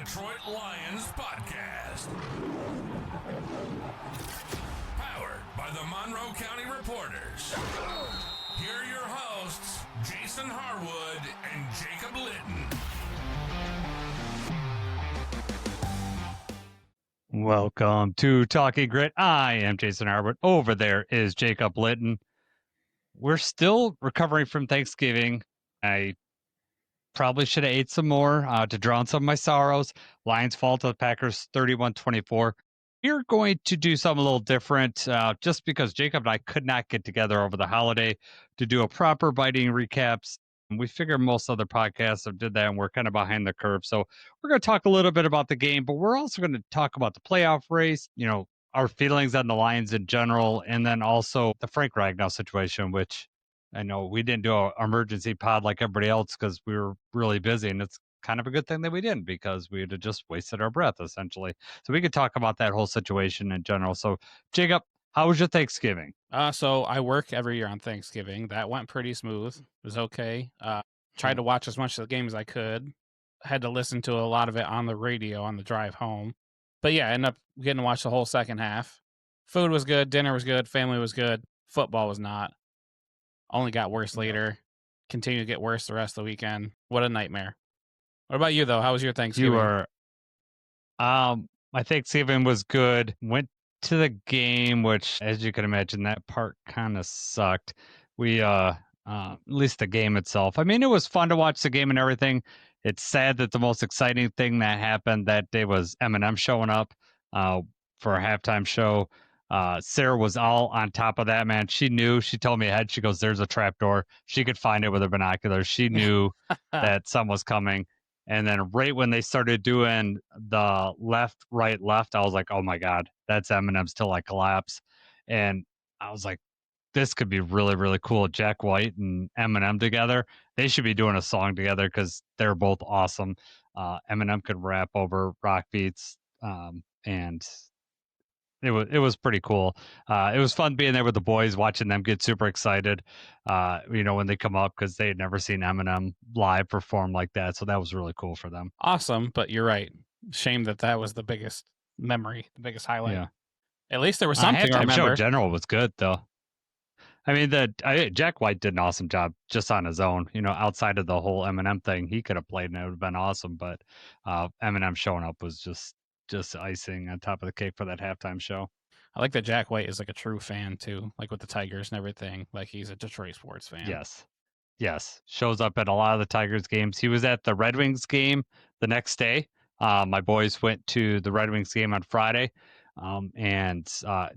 Detroit Lions podcast. Powered by the Monroe County Reporters. Here are your hosts, Jason Harwood and Jacob Litton. Welcome to Talking Grit. I am Jason Harwood. Over there is Jacob Litton. We're still recovering from Thanksgiving. I probably should have ate some more to drown some of my sorrows. Lions fall to the Packers 31-24. We're going to do something a little different just because Jacob and I could not get together over the holiday to do a proper biting recaps. And we figure most other podcasts have did that, and we're kind of behind the curve. So we're going to talk a little bit about the game, but we're also going to talk about the playoff race, our feelings on the Lions in general, and then also the Frank Ragnow situation, which I know we didn't do an emergency pod like everybody else because we were really busy, and it's kind of a good thing that we didn't because we would have just wasted our breath essentially. So we could talk about that whole situation in general. So Jacob, how was your Thanksgiving? So I work every year on Thanksgiving. That went pretty smooth. It was okay. Tried to watch as much of the game as I could. Had to listen to a lot of it on the radio on the drive home. But yeah, I ended up getting to watch the whole second half. Food was good. Dinner was good. Family was good. Football was not. Only got worse later. Continued to get worse the rest of the weekend. What a nightmare. What about you, though? How was your Thanksgiving? My Thanksgiving was good. Went to the game, which, as you can imagine, that part kind of sucked. We, at least the game itself. I mean, it was fun to watch the game and everything. It's sad that the most exciting thing that happened that day was Eminem showing up for a halftime show. Sarah was all on top of that, man. She knew. She told me ahead. She goes, "There's a trap door." She could find it with her binoculars. She knew that something was coming. And then right when they started doing the left, right, left, I was like, "Oh my God, that's Eminem's Till I Collapse." And I was like, this could be really, really cool. Jack White and Eminem together. They should be doing a song together because they're both awesome. Eminem could rap over rock beats, and it was pretty cool. It was fun being there with the boys, watching them get super excited, when they come up because they had never seen Eminem live perform like that. So that was really cool for them. Awesome, but you're right. Shame that was the biggest memory, the biggest highlight. Yeah. At least there was something to remember. Show in general was good, though. I mean, Jack White did an awesome job just on his own. Outside of the whole Eminem thing, he could have played and it would have been awesome. But Eminem showing up was just icing on top of the cake for that halftime show. I like that Jack White is like a true fan too, like with the Tigers and everything. Like he's a Detroit sports fan. Yes. Shows up at a lot of the Tigers games. He was at the Red Wings game the next day. My boys went to the Red Wings game on Friday. And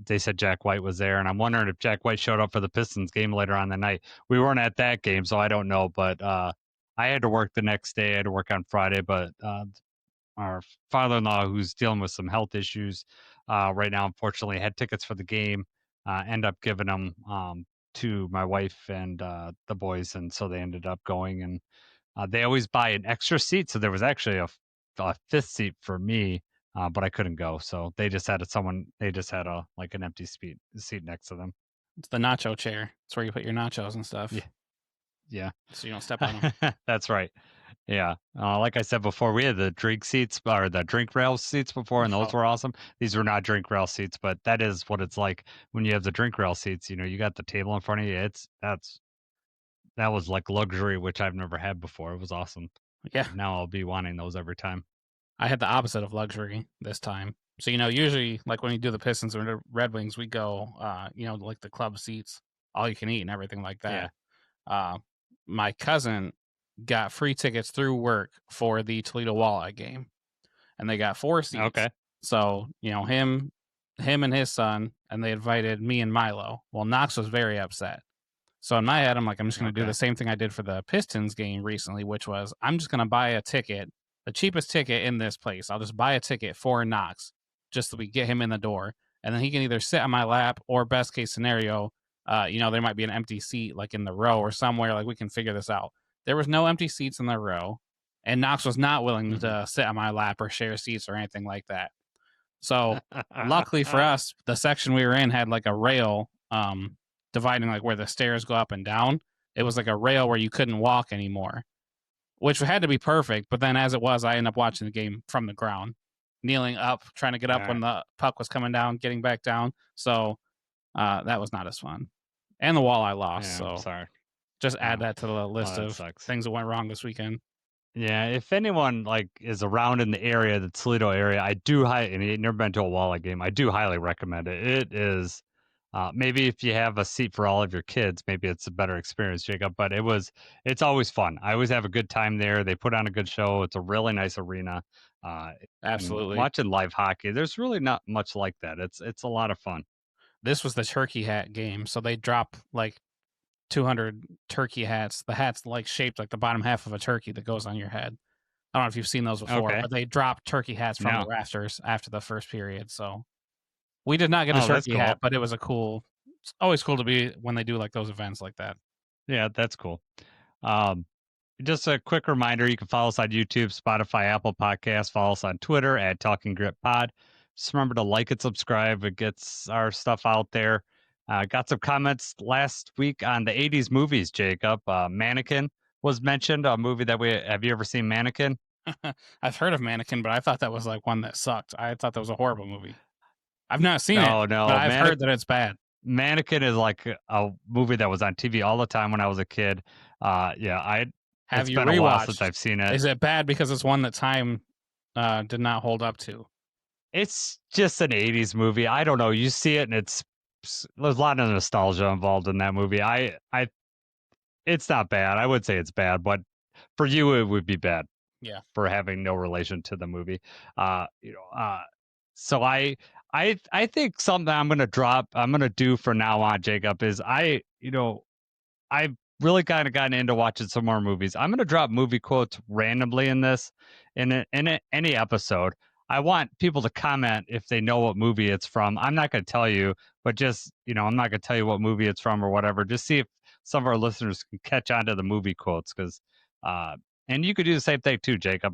they said Jack White was there, and I'm wondering if Jack White showed up for the Pistons game later on the night. We weren't at that game, so I don't know, but I had to work the next day. I had to work on Friday, but our father-in-law, who's dealing with some health issues right now, unfortunately, had tickets for the game, end up giving them to my wife and the boys, and so they ended up going, and they always buy an extra seat, so there was actually a fifth seat for me. But I couldn't go, so they just had an empty seat next to them. It's the nacho chair. It's where you put your nachos and stuff. Yeah. So you don't step on them. That's right. Yeah. Like I said before, we had the drink seats or the drink rail seats before, and those were awesome. These were not drink rail seats, but that is what it's like when you have the drink rail seats. You got the table in front of you. That was like luxury, which I've never had before. It was awesome. Yeah. Now I'll be wanting those every time. I had the opposite of luxury this time. So, usually like when you do the Pistons or the Red Wings, we go, like the club seats, all you can eat and everything like that. Yeah. My cousin got free tickets through work for the Toledo Walleye game, and they got 4 seats. Okay. So, him and his son, and they invited me and Milo. Well, Knox was very upset. So in my head, I'm like, I'm just going to do the same thing I did for the Pistons game recently, which was I'm just going to buy a ticket. The cheapest ticket in this place. I'll just buy a ticket for Knox just so we get him in the door. And then he can either sit on my lap or best case scenario, there might be an empty seat like in the row or somewhere. Like we can figure this out. There was no empty seats in the row. And Knox was not willing to sit on my lap or share seats or anything like that. So luckily for us, the section we were in had like a rail dividing like where the stairs go up and down. It was like a rail where you couldn't walk anymore. which had to be perfect. But then as it was, I ended up watching the game from the ground, kneeling up, trying to get up when the puck was coming down, getting back down. So that was not as fun. And the wall I lost. Yeah, so I'm sorry. just add that to the list of sucks. things that went wrong this weekend. Yeah, if anyone like is around in the area, the Toledo area, I do and you've never been to a Walleye game, I do highly recommend it. It is maybe if you have a seat for all of your kids, maybe it's a better experience, Jacob. But it's always fun. I always have a good time there. They put on a good show. It's a really nice arena. Absolutely. Watching live hockey, there's really not much like that. It's a lot of fun. This was the turkey hat game, so they drop like 200 turkey hats. The hat's like shaped like the bottom half of a turkey that goes on your head. I don't know if you've seen those before, but they drop turkey hats from the rafters after the first period. So we did not get a turkey hat, but it was it's always cool to be when they do like those events like that. Yeah, that's cool. Just a quick reminder, you can follow us on YouTube, Spotify, Apple Podcasts. Follow us on Twitter at Talking Grit Pod. Just remember to like and subscribe. It gets our stuff out there. Got some comments last week on the 80s movies, Jacob. Mannequin was mentioned, a movie that have you ever seen Mannequin? I've heard of Mannequin, but I thought that was like one that sucked. I thought that was a horrible movie. I've not seen it, but I've heard that it's bad. Mannequin is like a movie that was on TV all the time when I was a kid. It's been a while since I've seen it. Is it bad because it's one that time did not hold up to? It's just an 80s movie. I don't know. You see it and there's a lot of nostalgia involved in that movie. It's not bad. I would say it's bad, but for you it would be bad. Yeah. For having no relation to the movie. So I think something I'm gonna do from now on, Jacob, is I've really kind of gotten into watching some more movies. I'm gonna drop movie quotes randomly in any episode. I want people to comment if they know what movie it's from. I'm not gonna tell you, but just I'm not gonna tell you what movie it's from or whatever. Just see if some of our listeners can catch on to the movie quotes, because and you could do the same thing too, Jacob.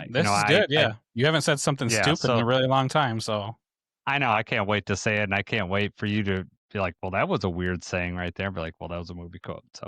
This is good. Yeah, you haven't said something stupid in a really long time, so I know I can't wait to say it, and I can't wait for you to be like, "Well, that was a weird saying right there." Be like, "Well, that was a movie quote." So,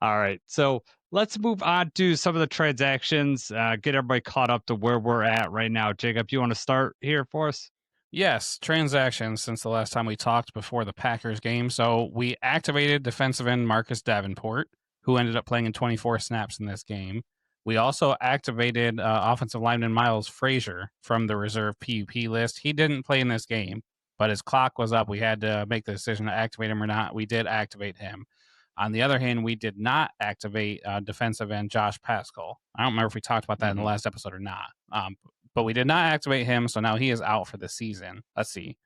all right. So let's move on to some of the transactions. Get everybody caught up to where we're at right now. Jacob, you want to start here for us? Yes, transactions since the last time we talked before the Packers game. So we activated defensive end Marcus Davenport, who ended up playing in 24 snaps in this game. We also activated offensive lineman Miles Frazier from the reserve PUP list. He didn't play in this game, but his clock was up. We had to make the decision to activate him or not. We did activate him. On the other hand, we did not activate defensive end Josh Pascal. I don't remember if we talked about that in the last episode or not, but we did not activate him, so now he is out for the season. Let's see.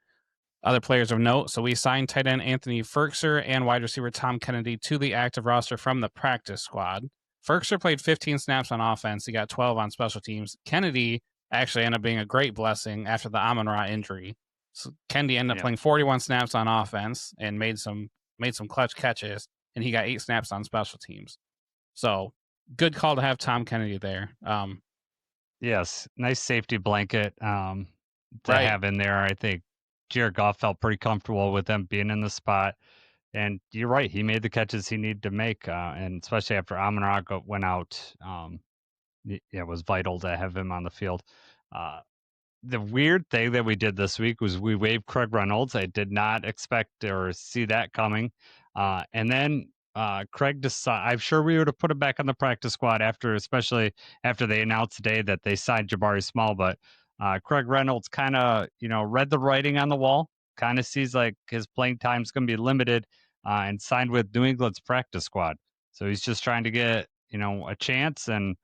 Other players of note. So we signed tight end Anthony Ferkser and wide receiver Tom Kennedy to the active roster from the practice squad. Ferkser played 15 snaps on offense. He got 12 on special teams. Kennedy actually ended up being a great blessing after the Amon-Ra injury. So Kennedy ended up playing 41 snaps on offense and made some clutch catches, and he got 8 snaps on special teams. So good call to have Tom Kennedy there. Yes, nice safety blanket to have in there. I think Jared Goff felt pretty comfortable with them being in the spot. And you're right, he made the catches he needed to make, and especially after Amon-Ra went out, it was vital to have him on the field. The weird thing that we did this week was we waived Craig Reynolds. I did not expect or see that coming. And then Craig decided, I'm sure we would have put him back on the practice squad especially after they announced today that they signed Jabari Small. But Craig Reynolds kind of, read the writing on the wall, kind of sees like his playing time is going to be limited, and signed with New England's practice squad. So he's just trying to get, a chance. And,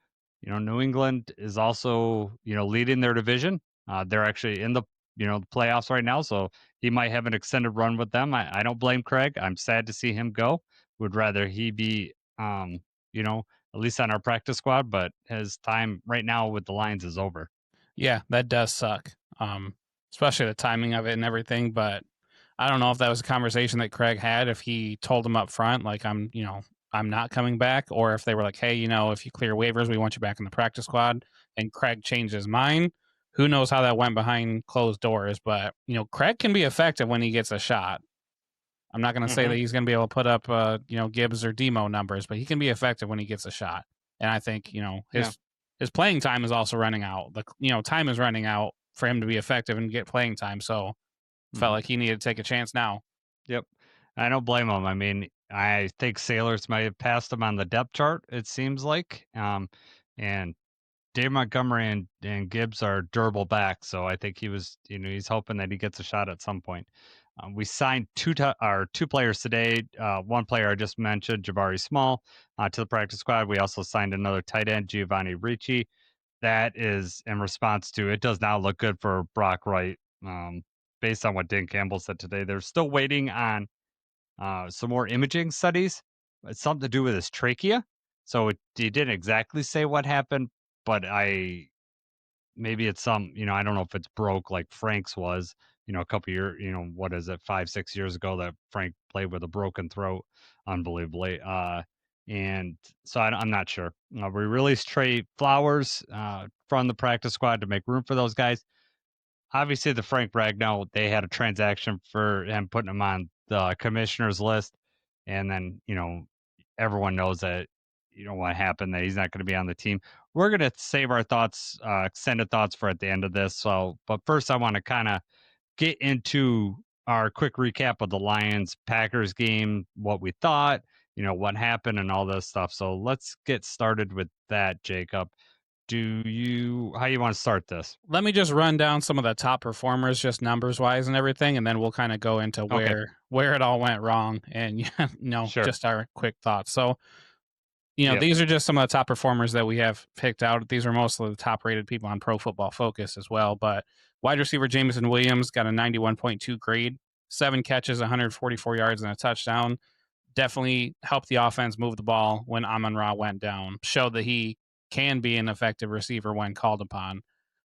New England is also, leading their division. They're actually in the playoffs right now, so he might have an extended run with them. I don't blame Craig. I'm sad to see him go. Would rather he be, at least on our practice squad, but his time right now with the Lions is over. Yeah, that does suck, especially the timing of it and everything. But I don't know if that was a conversation that Craig had, if he told him up front, like, I'm not coming back, or if they were like, hey, if you clear waivers, we want you back in the practice squad, and Craig changed his mind. Who knows how that went behind closed doors, but, Craig can be effective when he gets a shot. I'm not going to say that he's going to be able to put up, Gibbs or Demo numbers, but he can be effective when he gets a shot. And I think, his playing time is also running out. Time is running out for him to be effective and get playing time. So felt like he needed to take a chance now. Yep. I don't blame him. I mean, I think Sailors might have passed him on the depth chart, it seems like. And Dave Montgomery and Gibbs are durable backs, so I think he was, he's hoping that he gets a shot at some point. We signed two players today. One player I just mentioned, Jabari Small, to the practice squad. We also signed another tight end, Giovanni Ricci. That is in response to it does not look good for Brock Wright. Based on what Dan Campbell said today, they're still waiting on some more imaging studies. It's something to do with his trachea. So he didn't exactly say what happened, but maybe it's some, I don't know if it's broke like Frank's was, a couple years, what is it, 5-6 years ago that Frank played with a broken throat, unbelievably. And so I'm not sure. We released Trey Flowers from the practice squad to make room for those guys. Obviously, the Frank Ragnow, they had a transaction for him putting him on the commissioner's list. And then, everyone knows that, what happened, that he's not going to be on the team. We're going to save our thoughts, extended thoughts for at the end of this. So, but first, I want to kind of get into our quick recap of the Lions-Packers game, what we thought, what happened and all this stuff. So let's get started with that, Jacob. How you want to start this? Let me just run down some of the top performers, just numbers wise and everything, and then we'll kind of go into where it all went wrong and Sure. Just our quick thoughts. So, these are just some of the top performers that we have picked out. These are mostly the top rated people on Pro Football Focus as well. But wide receiver Jameson Williams got a 91.2 grade, 7 catches, 144 yards, and a touchdown. Definitely helped the offense move the ball when Amon-Ra went down. Showed that he can be an effective receiver when called upon.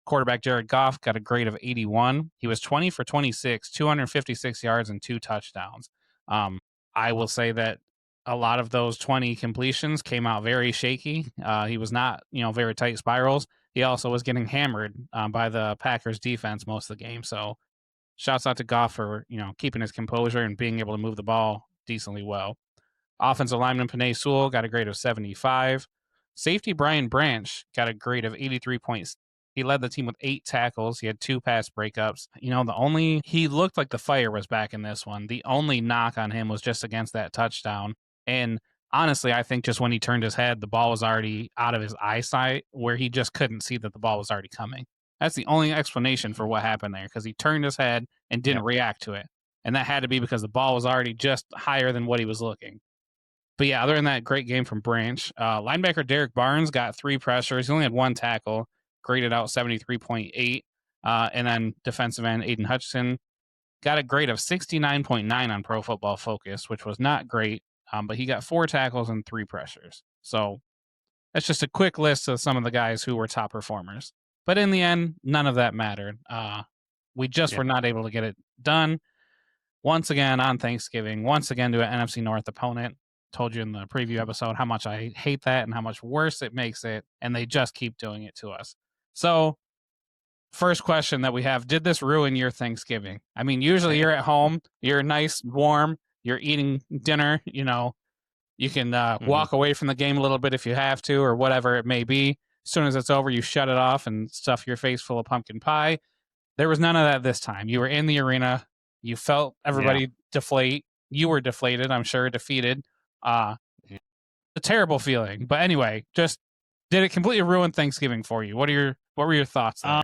Quarterback Jared Goff got a grade of 81. He was 20 for 26, 256 yards, and 2 touchdowns. I will say that a lot of those 20 completions came out very shaky. He was not, very tight spirals. He also was getting hammered by the Packers defense most of the game. So shouts out to Goff for, keeping his composure and being able to move the ball decently well. Offensive lineman Penei Sewell got a grade of 75. Safety Brian Branch got a grade of 83 points. He led the team with 8 tackles. He had 2 pass breakups. He looked like the fire was back in this one. The only knock on him was just against that touchdown. And honestly, I think just when he turned his head, the ball was already out of his eyesight where he just couldn't see that the ball was already coming. That's the only explanation for what happened there, because he turned his head and didn't react to it. And that had to be because the ball was already just higher than what he was looking. But yeah, other than that, great game from Branch. Linebacker Derek Barnes got 3 pressures. He only had 1 tackle, graded out 73.8. And then defensive end Aiden Hutchinson got a grade of 69.9 on Pro Football Focus, which was not great. But he got 4 tackles and 3 pressures. So that's just a quick list of some of the guys who were top performers. But in the end, none of that mattered. We just were not able to get it done. Once again on Thanksgiving, once again to an NFC North opponent. Told you in the preview episode how much I hate that and how much worse it makes it, and they just keep doing it to us. So, first question that we have, did this ruin your Thanksgiving? I mean, usually you're at home, you're nice, warm, you're eating dinner, you can walk away from the game a little bit if you have to, or whatever it may be. As soon as it's over, you shut it off and stuff your face full of pumpkin pie. There was none of that this time. You were in the arena. You felt everybody deflate. You were deflated, I'm sure, defeated. A terrible feeling. But anyway, just did it completely ruin Thanksgiving for you? What were your thoughts there?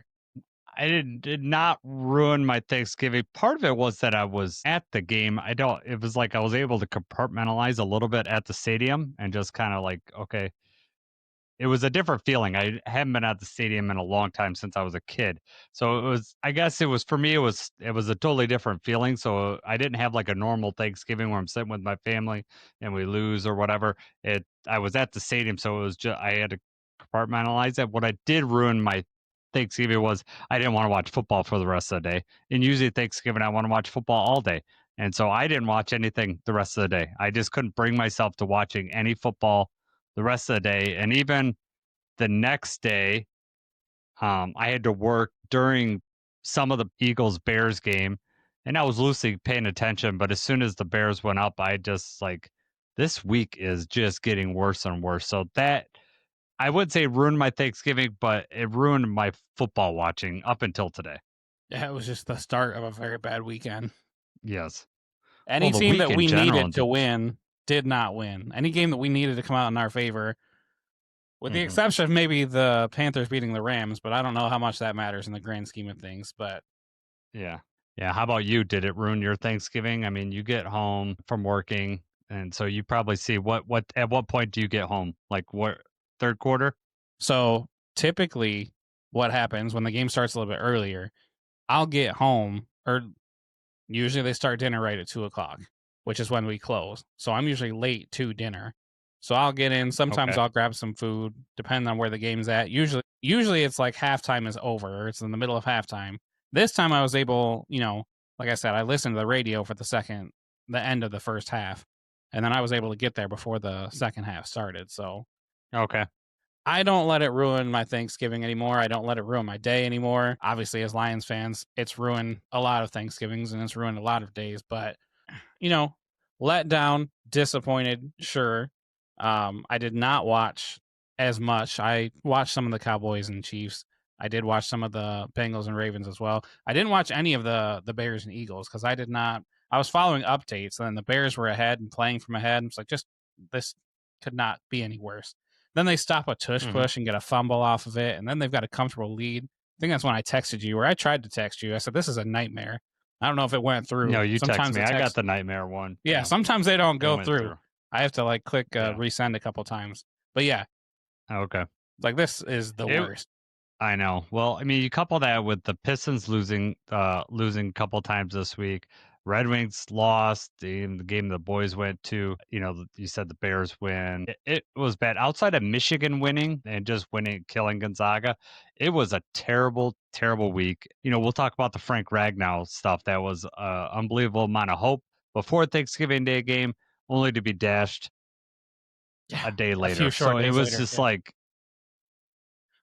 It did not ruin my Thanksgiving. Part of it was that I was at the game. It was like I was able to compartmentalize a little bit at the stadium and just kind of like, okay. It was a different feeling. I haven't been at the stadium in a long time since I was a kid. So for me, it was a totally different feeling. So I didn't have like a normal Thanksgiving where I'm sitting with my family and we lose or whatever. I was at the stadium. So it was just, I had to compartmentalize it. What I did ruin my Thanksgiving was I didn't want to watch football for the rest of the day. And usually Thanksgiving, I want to watch football all day. And so I didn't watch anything the rest of the day. I just couldn't bring myself to watching any football the rest of the day. And even the next day, I had to work during some of the Eagles-Bears game, and I was loosely paying attention. But as soon as the Bears went up, I just this week is just getting worse and worse. So that I would say ruined my Thanksgiving, but it ruined my football watching up until today. Yeah, it was just the start of a very bad weekend. Yes. Any the team week that in we general needed to win did not win. Any game that we needed to come out in our favor, with the exception of maybe the Panthers beating the Rams, but I don't know how much that matters in the grand scheme of things. But yeah. How about you? Did it ruin your Thanksgiving? I mean, you get home from working, and so you probably see what at what point do you get home? Like what, third quarter? So typically, what happens when the game starts a little bit earlier, I'll get home, or usually they start dinner right at 2:00, which is when we close. So I'm usually late to dinner. So I'll get in. Sometimes Okay. I'll grab some food, depending on where the game's at. Usually it's like halftime is over, or it's in the middle of halftime. This time I was able, like I said, I listened to the radio for the end of the first half, and then I was able to get there before the second half started. So Okay. I don't let it ruin my Thanksgiving anymore. I don't let it ruin my day anymore. Obviously, as Lions fans, it's ruined a lot of Thanksgivings and it's ruined a lot of days. But, let down, disappointed, sure. I did not watch as much. I watched some of the Cowboys and Chiefs. I did watch some of the Bengals and Ravens as well. I didn't watch any of the Bears and Eagles because I did not. I was following updates, and the Bears were ahead and playing from ahead. It's like, just this could not be any worse. Then they stop a tush push and get a fumble off of it, and then they've got a comfortable lead. I think that's when I texted you, or I tried to text you. I said, this is a nightmare. I don't know if it went through. No, you text Sometimes me. I got the nightmare one. Yeah, sometimes they don't go went through. I have to click Yeah. resend a couple times. But yeah, Okay. this is the worst. I know. Well, I mean, you couple that with the Pistons losing a couple times this week. Red Wings lost in the game the boys went to. You said the Bears win. It was bad. Outside of Michigan winning and just winning, killing Gonzaga, it was a terrible, terrible week. We'll talk about the Frank Ragnow stuff. That was an unbelievable amount of hope before Thanksgiving Day game, only to be dashed a day later. So it was just like.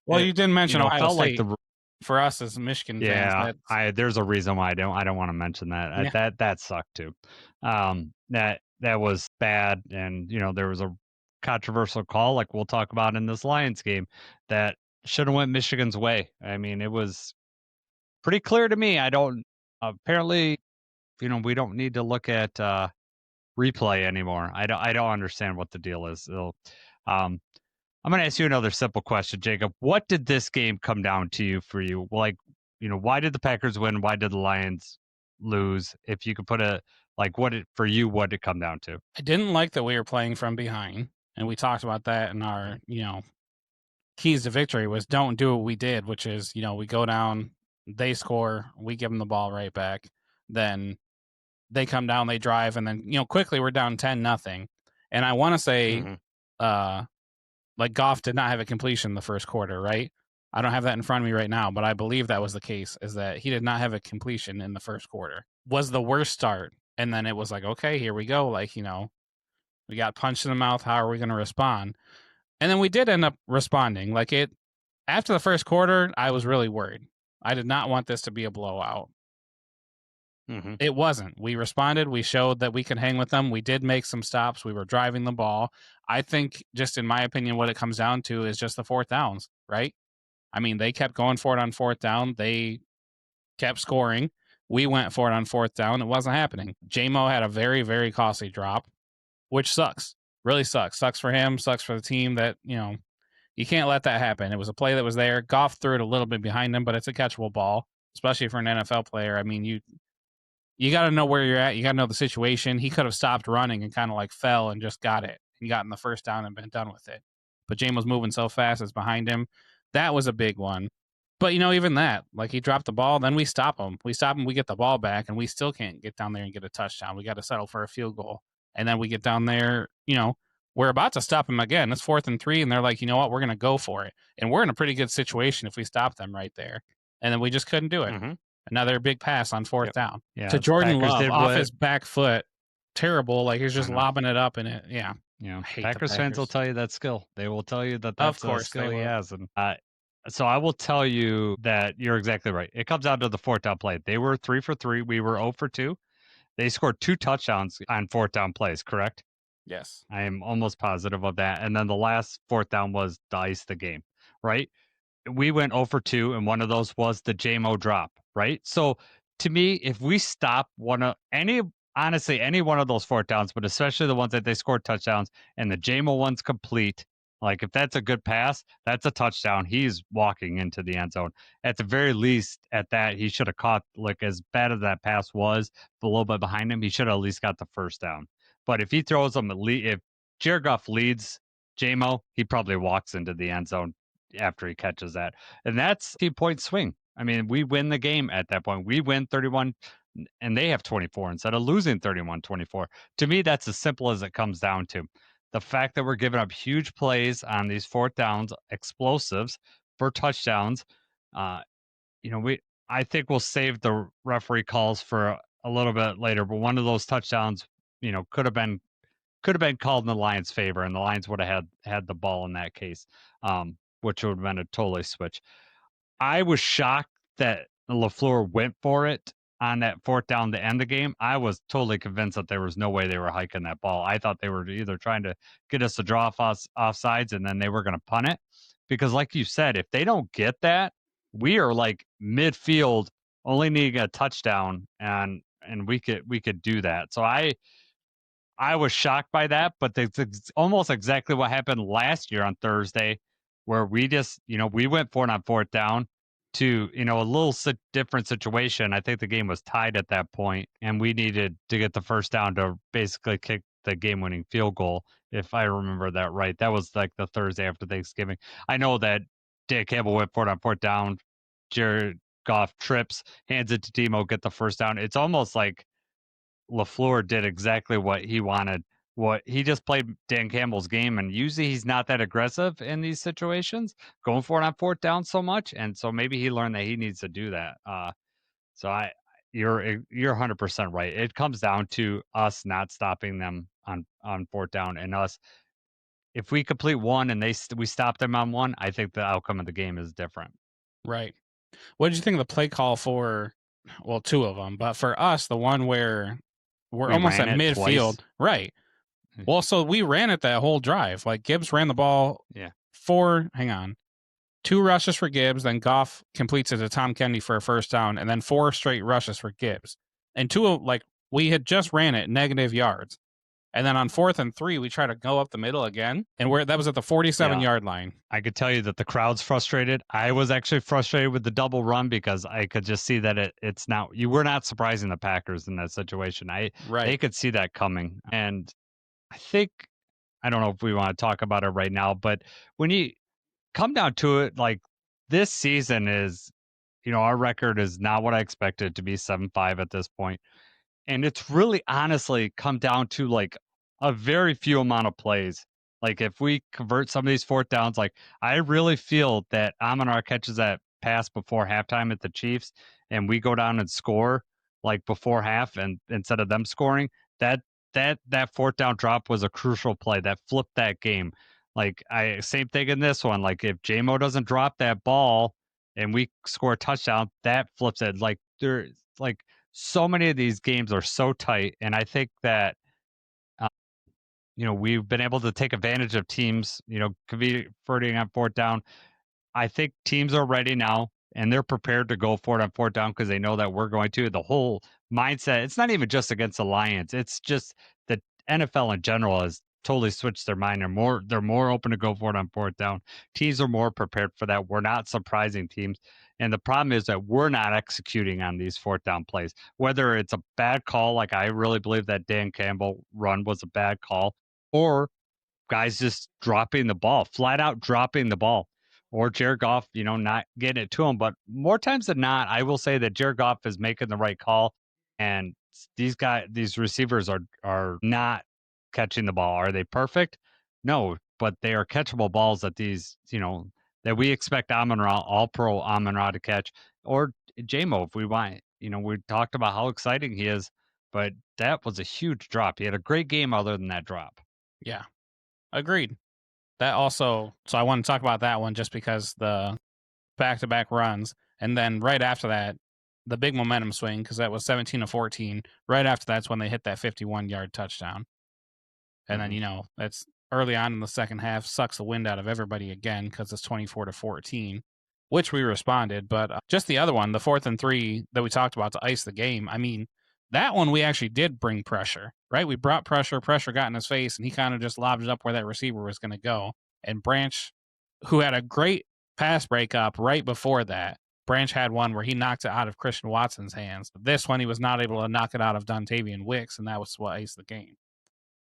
Well, you didn't mention Ohio State. Like for us as Michigan fans, there's a reason why I don't want to mention that. Yeah. That sucked too. That was bad, and there was a controversial call, like we'll talk about in this Lions game, that should have went Michigan's way. I mean, it was pretty clear to me. I don't apparently, we don't need to look at replay anymore. I don't understand what the deal is. I'm going to ask you another simple question, Jacob. What did this game come down to for you? Like, why did the Packers win? Why did the Lions lose? If you could put what did it come down to? I didn't like that we were playing from behind, and we talked about that in our, keys to victory was don't do what we did, which is, we go down, they score, we give them the ball right back, then they come down, they drive, and then, quickly we're down 10-0. And I want to say, Goff did not have a completion in the first quarter, right? I don't have that in front of me right now, but I believe that was the case, is that he did not have a completion in the first quarter. Was the worst start. And then it was like, okay, here we go. We got punched in the mouth. How are we going to respond? And then we did end up responding. After the first quarter, I was really worried. I did not want this to be a blowout. It wasn't. We responded. We showed that we could hang with them. We did make some stops. We were driving the ball. I think, just in my opinion, what it comes down to is just the fourth downs, right? I mean, they kept going for it on fourth down. They kept scoring. We went for it on fourth down. It wasn't happening. J-Mo had a very, very costly drop, which sucks. Really sucks. Sucks for him. Sucks for the team that, you can't let that happen. It was a play that was there. Goff threw it a little bit behind him, but it's a catchable ball, especially for an NFL player. I mean, you got to know where you're at. You got to know the situation. He could have stopped running and kind of fell and just got it and gotten the first down and been done with it. But James was moving so fast, it's behind him. That was a big one. But, even that, he dropped the ball, then we stop him. We stop him, we get the ball back, and we still can't get down there and get a touchdown. We got to settle for a field goal. And then we get down there, we're about to stop him again. It's 4th and 3, and they're like, you know what, we're going to go for it. And we're in a pretty good situation if we stop them right there. And then we just couldn't do it. Another big pass on fourth down to Jordan Love off his back foot. Terrible. He's just lobbing it up in it. Yeah. Packers fans will tell you that skill. They will tell you that that's a skill he has. And so I will tell you that you're exactly right. It comes down to the fourth down play. They were 3 for 3. We were 0 for 2. They scored 2 touchdowns on fourth down plays, correct? Yes. I am almost positive of that. And then the last fourth down was to ice the game, right? We went 0 for 2, and one of those was the JMO drop, right? So to me, if we stop honestly, any one of those fourth downs, but especially the ones that they scored touchdowns and the JMO one's complete, like if that's a good pass, that's a touchdown. He's walking into the end zone. At the very least, at that, he should have caught, like as bad as that pass was, a little bit behind him, he should have at least got the first down. But if he throws them, if Jared Goff leads JMO, he probably walks into the end zone after he catches that. And that's a point swing. I mean, we win the game at that point. We win 31 and they have 24 instead of losing 31-24. To me, that's as simple as it comes down to. The fact that we're giving up huge plays on these fourth downs, explosives for touchdowns, I think we'll save the referee calls for a little bit later, but one of those touchdowns, could have been called in the Lions' favor, and the Lions would have had the ball in that case, which would have been a totally switch. I was shocked that LaFleur went for it on that fourth down to end the game. I was totally convinced that there was no way they were hiking that ball. I thought they were either trying to get us to draw offsides and then they were going to punt it. Because like you said, if they don't get that, we are like midfield, only needing a touchdown, and we could do that. So I was shocked by that, but it's almost exactly what happened last year on Thursday, where we just, we went for it on fourth down to, a little different situation. I think the game was tied at that point, and we needed to get the first down to basically kick the game-winning field goal, if I remember that right. That was like the Thursday after Thanksgiving. I know that Dan Campbell went for it on fourth down. Jared Goff trips, hands it to Demo, get the first down. It's almost like LaFleur did exactly what he wanted. What he just played Dan Campbell's game, and usually he's not that aggressive in these situations, going for it on fourth down so much, and so maybe he learned that he needs to do that. So you're 100% right. It comes down to us not stopping them on fourth down, and us if we complete one and we stop them on one, I think the outcome of the game is different. Right. What did you think of the play call for? Well, two of them, but for us, the one where we're almost at midfield, twice. Right? Well, so we ran it that whole drive. Like Gibbs ran the ball. Yeah. 2 rushes for Gibbs, then Goff completes it to Tom Kennedy for a first down, and then 4 straight rushes for Gibbs. And we had just ran it negative yards. And then on 4th and 3, we try to go up the middle again, and that was at the 47-yard line. I could tell you that the crowd's frustrated. I was actually frustrated with the double run because I could just see that it's not. You were not surprising the Packers in that situation. They could see that coming, and I don't know if we want to talk about it right now, but when you come down to it, like this season is, our record is not what I expected it to be, 7-5 at this point. And it's really honestly come down to like a very few amount of plays. Like if we convert some of these fourth downs, like I really feel that Amon-Ra catches that pass before halftime at the Chiefs and we go down and score like before half and instead of them scoring, that fourth down drop was a crucial play that flipped that game. Like same thing in this one. Like if JMO doesn't drop that ball and we score a touchdown, that flips it. Like there's like so many of these games are so tight, and I think that we've been able to take advantage of teams, converting on fourth down. I think teams are ready now, and they're prepared to go for it on fourth down because they know that we're going to. The whole mindset, it's not even just against the Lions. It's just the NFL in general has totally switched their mind. They're more open to go for it on fourth down. Teams are more prepared for that. We're not surprising teams. And the problem is that we're not executing on these fourth down plays. Whether it's a bad call, like I really believe that Dan Campbell run was a bad call, or guys just dropping the ball, flat out dropping the ball, or Jared Goff, not getting it to him. But more times than not, I will say that Jared Goff is making the right call, and these receivers are not catching the ball. Are they perfect? No, but they are catchable balls that that we expect Amon-Ra, all-pro Amon-Ra to catch, or JMO if we want. We talked about how exciting he is, but that was a huge drop. He had a great game other than that drop. Yeah, agreed. That also, so I want to talk about that one just because the back-to-back runs, and then right after that, the big momentum swing, because that was 17-14. Right after that's when they hit that 51-yard touchdown. And then, that's early on in the second half, sucks the wind out of everybody again because it's 24-14, which we responded. But just the other one, the 4th and 3 that we talked about to ice the game, I mean, that one we actually did bring pressure, right? We brought pressure got in his face, and he kind of just lobbed it up where that receiver was going to go. And Branch, who had a great pass breakup right before that, Branch had one where he knocked it out of Christian Watson's hands. This one, he was not able to knock it out of Dontavian Wicks, and that was what iced the game.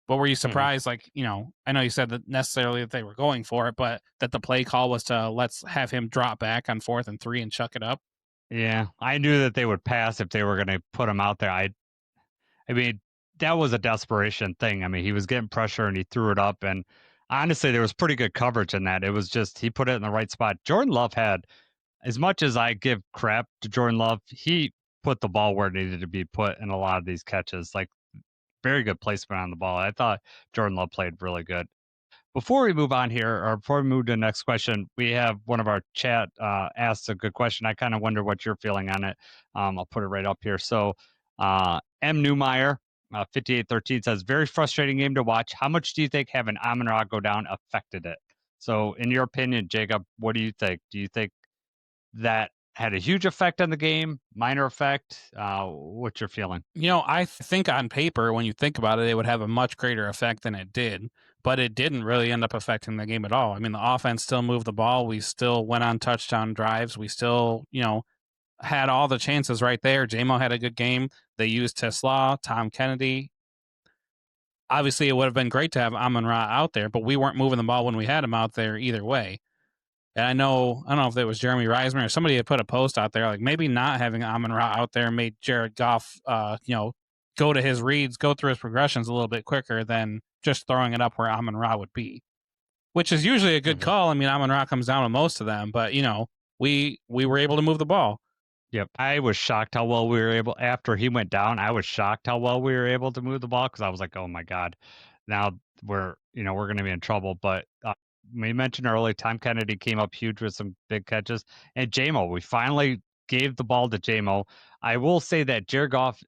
But were you surprised, I know you said that necessarily that they were going for it, but that the play call was to let's have him drop back on 4th and 3 and chuck it up? Yeah, I knew that they would pass if they were going to put him out there. I mean, that was a desperation thing. I mean, he was getting pressure and he threw it up. And honestly, there was pretty good coverage in that. It was just he put it in the right spot. Jordan Love had, as much as I give crap to Jordan Love, he put the ball where it needed to be put in a lot of these catches. Like, very good placement on the ball. I thought Jordan Love played really good. Before we move on here, or before we move to the next question, we have one of our chat asked a good question. I kind of wonder what you're feeling on it. I'll put it right up here. So M. Newmeyer, 5813 says, very frustrating game to watch. How much do you think having Amon-Ra go down affected it? So in your opinion, Jacob, what do you think? Do you think that had a huge effect on the game, minor effect? What's your feeling? I think on paper, when you think about it, it would have a much greater effect than it did, but it didn't really end up affecting the game at all. I mean, the offense still moved the ball. We still went on touchdown drives. We still, had all the chances right there. J-Mo had a good game. They used Tesla, Tom Kennedy. Obviously, it would have been great to have Amon-Ra out there, but we weren't moving the ball when we had him out there either way. And I don't know if it was Jeremy Reisman or somebody had put a post out there, like maybe not having Amon-Ra out there made Jared Goff, go to his reads, go through his progressions a little bit quicker than just throwing it up where Amon-Ra would be, which is usually a good call. I mean, Amon-Ra comes down with most of them, but, we were able to move the ball. Yep. I was shocked how well we were able, after he went down, I was shocked how well we were able to move the ball because I was like, oh my God, now we're going to be in trouble. But we mentioned earlier, Tom Kennedy came up huge with some big catches. And J-Mo, we finally gave the ball to J-Mo. I will say that Jared Goff,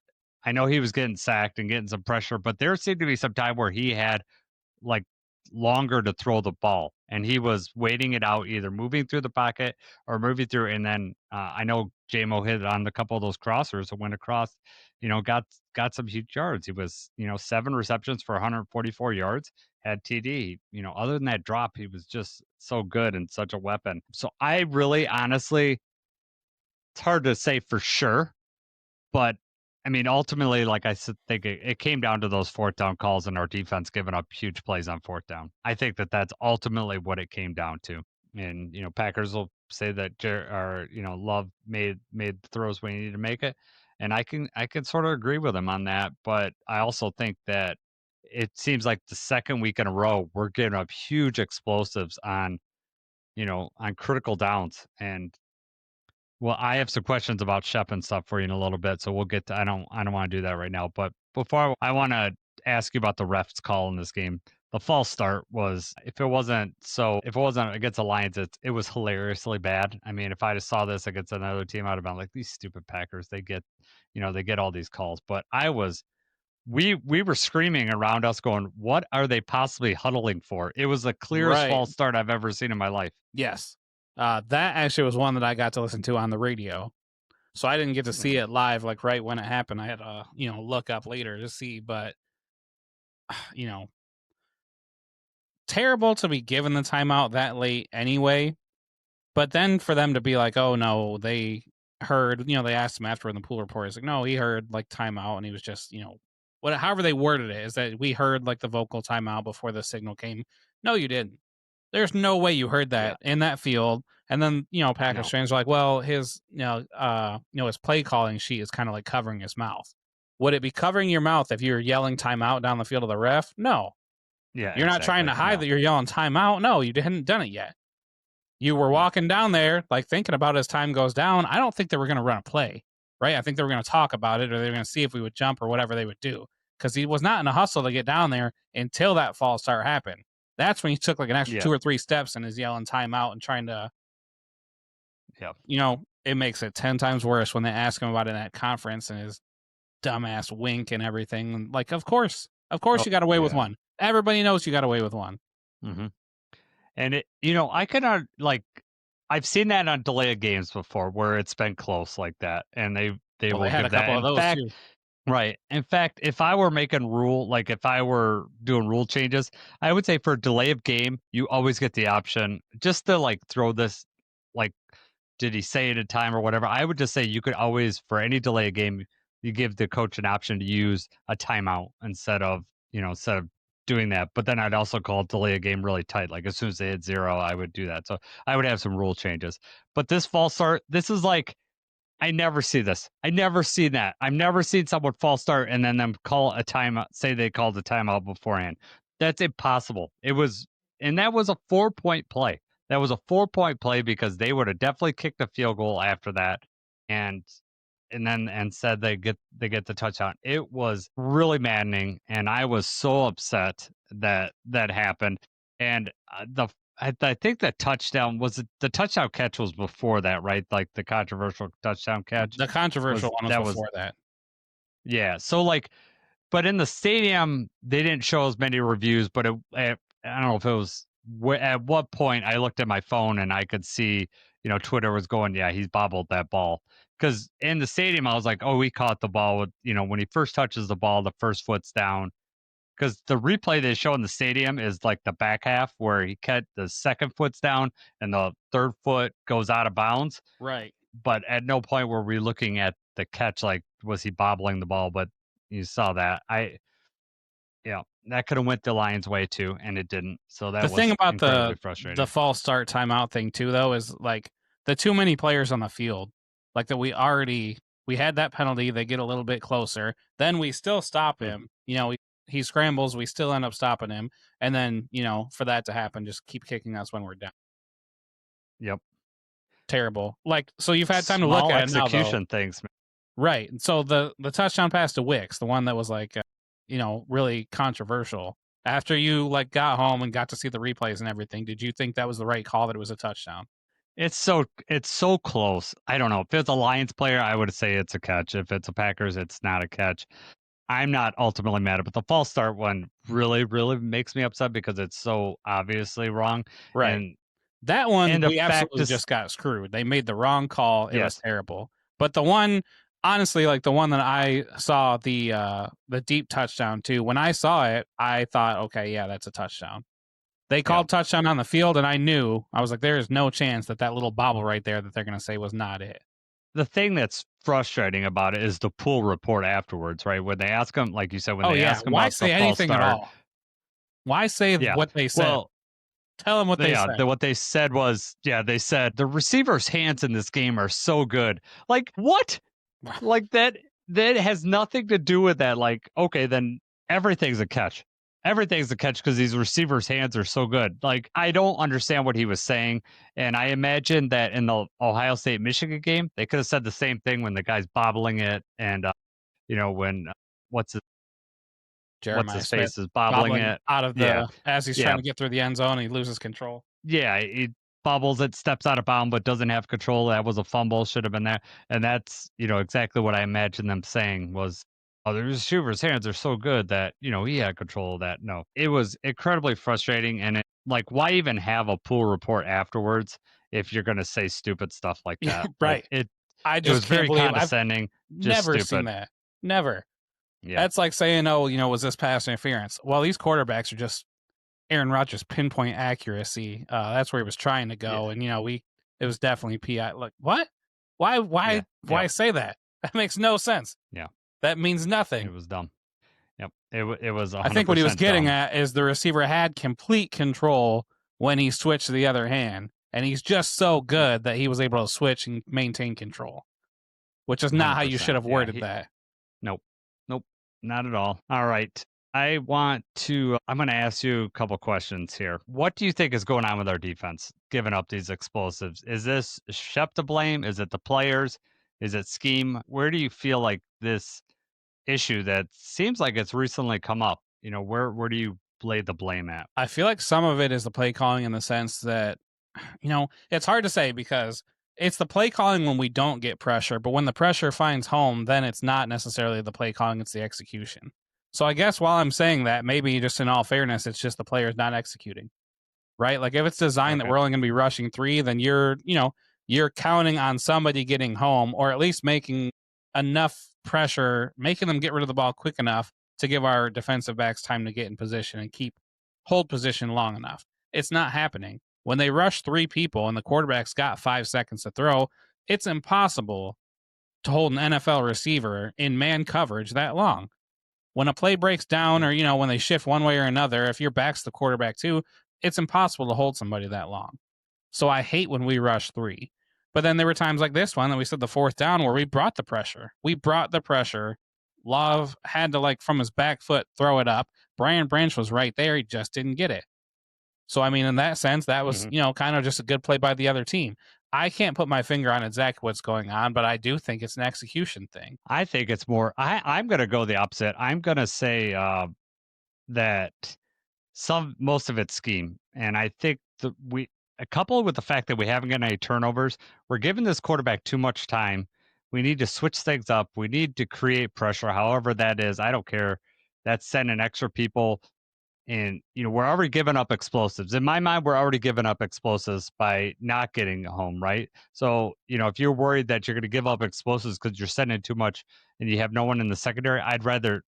I know he was getting sacked and getting some pressure, but there seemed to be some time where he had like longer to throw the ball. And he was waiting it out, either moving through the pocket or moving through. And then I know J-Mo hit on a couple of those crossers that went across, got some huge yards. He was, 7 receptions for 144 yards, had TD. Other than that drop, he was just so good and such a weapon. So I really, honestly, it's hard to say for sure, but I mean, ultimately, like I think it came down to those 4th down calls and our defense giving up huge plays on 4th down. I think that that's ultimately what it came down to. And, Packers will say that Love made the throws when he needed to make it. And I can sort of agree with him on that. But I also think that it seems like the second week in a row, we're giving up huge explosives on critical downs. And well, I have some questions about Shep and stuff for you in a little bit, so we'll get to. I don't want to do that right now, but before I want to ask you about the refs call in this game. The false start was, if it wasn't against the Lions, it was hilariously bad. I mean, if I just saw this against another team, I'd have been like, these stupid Packers, they get all these calls. But we were screaming around us going, what are they possibly huddling for? It was the clearest false start I've ever seen in my life. Yes. That actually was one that I got to listen to on the radio. So I didn't get to see it live, like right when it happened. I had to, look up later to see, but, terrible to be given the timeout that late anyway. But then for them to be like, oh no, they heard, they asked him after in the pool report. It's like, no, he heard like timeout, and he was just, however they worded it, is that we heard like the vocal timeout before the signal came. No, you didn't. There's no way you heard that in that field. And then, Packers fans are like, well, his, his play calling sheet is kind of like covering his mouth. Would it be covering your mouth if you're yelling timeout down the field of the ref? No. Yeah. You're not trying to hide that you're yelling timeout. No, you hadn't done it yet. You were walking down there, like thinking about as time goes down. I don't think they were going to run a play, right? I think they were going to talk about it, or they were going to see if we would jump or whatever they would do. Because he was not in a hustle to get down there until that false start happened. That's when he took like an extra 2 or 3 steps and is yelling timeout and trying to, it makes it 10 times worse when they ask him about it in that conference and his dumbass wink and everything. Like, of course you got away with one. Everybody knows you got away with one. Mm-hmm. And I cannot I've seen that on delay of games before where it's been close like that, and they will had give a couple that. of those too. Right. In fact, if I were making if I were doing rule changes, I would say for delay of game, you always get the option just to throw this, like, did he say it in time or whatever? I would just say you could always, for any delay of game, you give the coach an option to use a timeout instead of doing that. But then I'd also call delay a game really tight. Like as soon as they hit 0, I would do that. So I would have some rule changes. But this false start, this is I never see this. I never seen that. I've never seen someone false start and then them call a timeout, say they called a timeout beforehand. That's impossible. And that was a 4-point play. That was a 4-point play because they would have definitely kicked a field goal after that, and said they get the touchdown. It was really maddening, and I was so upset that that happened. And I think the touchdown the touchdown catch was before that, right? Like the controversial touchdown catch. The controversial one was before that. Yeah. So but in the stadium, they didn't show as many reviews. But I don't know if it was at what point I looked at my phone and I could see, Twitter was going, yeah, he's bobbled that ball. Because in the stadium, I was like, oh, he caught the ball with, when he first touches the ball, the first foot's down. Because the replay they show in the stadium is like the back half where the second foot's down and the third foot goes out of bounds. Right. But at no point were we looking at the catch, like, was he bobbling the ball? But you saw that. That could have went the Lions' way too, and it didn't. So that the was thing about incredibly frustrating. The false start timeout thing too, though, is like the too many players on the field. Like that we had that penalty. They get a little bit closer. Then we still stop him. He scrambles. We still end up stopping him. And then, for that to happen, just keep kicking us when we're down. Yep. Terrible. So you've had time to look at execution things. Right. So the touchdown pass to Wicks, the one that was really controversial. After you got home and got to see the replays and everything, did you think that was the right call, that it was a touchdown? It's so close. I don't know. If it's a Lions player, I would say it's a catch. If it's a Packers, it's not a catch. I'm not ultimately mad, but the false start one really, really makes me upset because it's so obviously wrong. Right. And that one, we absolutely just got screwed. They made the wrong call. It was terrible. But the one, honestly, the one that I saw, the deep touchdown too, when I saw it, I thought, okay, yeah, that's a touchdown. They called touchdown on the field, and I was like, there is no chance that little bobble right there that they're going to say was not it. The thing that's frustrating about it is the pool report afterwards, right? When they ask them, like you said, ask them why about say the anything false start, at all? Why say what they said? Well, tell them what they said. What they said was, they said the receiver's hands in this game are so good. Like, what? that has nothing to do with that. Like, okay, then everything's a catch. Everything's a catch because these receivers' hands are so good. Like, I don't understand what he was saying. And I imagine that in the Ohio State-Michigan game, they could have said the same thing when the guy's bobbling it. And, when, Jeremiah what's his Smith face is bobbling it out of as he's trying to get through the end zone, he loses control. Yeah, he bobbles it, steps out of bounds, but doesn't have control. That was a fumble, should have been there. And that's, exactly what I imagine them saying was, oh, the receiver's hands are so good that, he had control of that. No, it was incredibly frustrating. And why even have a pool report afterwards if you're going to say stupid stuff like that? Right. It just was very condescending. Never stupid. Seen that. Never. Yeah. That's like saying, oh, was this pass interference? Well, these quarterbacks are just Aaron Rodgers' pinpoint accuracy. That's where he was trying to go. And, it was definitely PI. Like, what? Why say that? That makes no sense. Yeah. That means nothing. It was dumb. Yep. It was 100% I think what he was getting dumb. at is the receiver had complete control when he switched to the other hand. And he's just so good that he was able to switch and maintain control, which is not how you should have worded that. Nope. Not at all. All right. I'm going to ask you a couple questions here. What do you think is going on with our defense, giving up these explosives? Is this Shep to blame? Is it the players? Is it scheme? Where do you feel like this issue that seems like it's recently come up, where do you lay the blame at? I feel like some of it is the play calling in the sense that, it's hard to say because it's the play calling when we don't get pressure, but when the pressure finds home, then it's not necessarily the play calling, it's the execution. So I guess while I'm saying that, maybe just in all fairness, it's just the players not executing, right? Like if it's designed that we're only going to be rushing 3, then you're counting on somebody getting home or at least making enough pressure, making them get rid of the ball quick enough to give our defensive backs time to get in position and hold position long enough. It's not happening. When they rush 3 people and the quarterback's got 5 seconds to throw, it's impossible to hold an NFL receiver in man coverage that long. When a play breaks down or, when they shift one way or another, if your back's the quarterback too, it's impossible to hold somebody that long. So I hate when we rush 3. But then there were times like this one that we said the 4th down where we brought the pressure. Love had to, from his back foot, throw it up. Brian Branch was right there. He just didn't get it. So, I mean, in that sense, that was, kind of just a good play by the other team. I can't put my finger on exactly what's going on, but I do think it's an execution thing. I think it's more, I'm going to go the opposite. I'm going to say that most of it's scheme. And I think coupled with the fact that we haven't got any turnovers, we're giving this quarterback too much time. We need to switch things up. We need to create pressure, however that is. I don't care. That's sending extra people. And, we're already giving up explosives. In my mind, we're already giving up explosives by not getting home, right? So, if you're worried that you're going to give up explosives because you're sending too much and you have no one in the secondary, I'd rather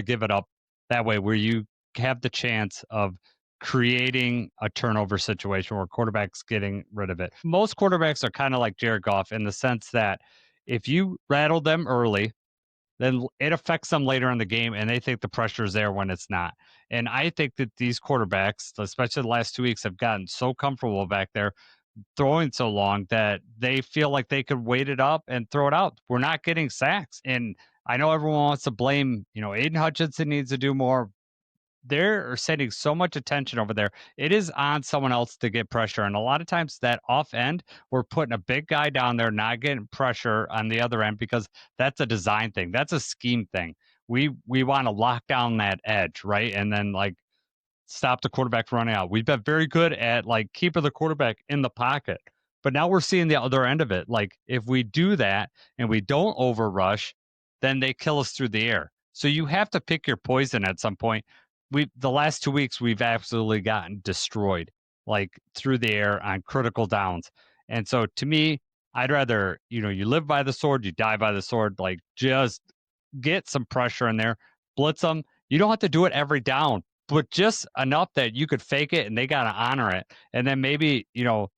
give it up that way, where you have the chance of creating a turnover situation where quarterback's getting rid of it. Most quarterbacks are kind of like Jared Goff in the sense that if you rattle them early, then it affects them later in the game, and they think the pressure is there when it's not. And I think that these quarterbacks, especially the last 2 weeks, have gotten so comfortable back there throwing so long that they feel like they could wait it up and throw it out. We're not getting sacks. And I know everyone wants to blame, Aiden Hutchinson needs to do more. They're sending so much attention over there. It is on someone else to get pressure. And a lot of times that off end, we're putting a big guy down there, not getting pressure on the other end because that's a design thing. That's a scheme thing. We want to lock down that edge, right? And then stop the quarterback from running out. We've been very good at keeping the quarterback in the pocket. But now we're seeing the other end of it. If we do that and we don't overrush, then they kill us through the air. So you have to pick your poison at some point. The last 2 weeks we've absolutely gotten destroyed through the air on critical downs. And so to me, I'd rather, you live by the sword, you die by the sword, just get some pressure in there, blitz them. You don't have to do it every down, but just enough that you could fake it and they got to honor it. And then maybe,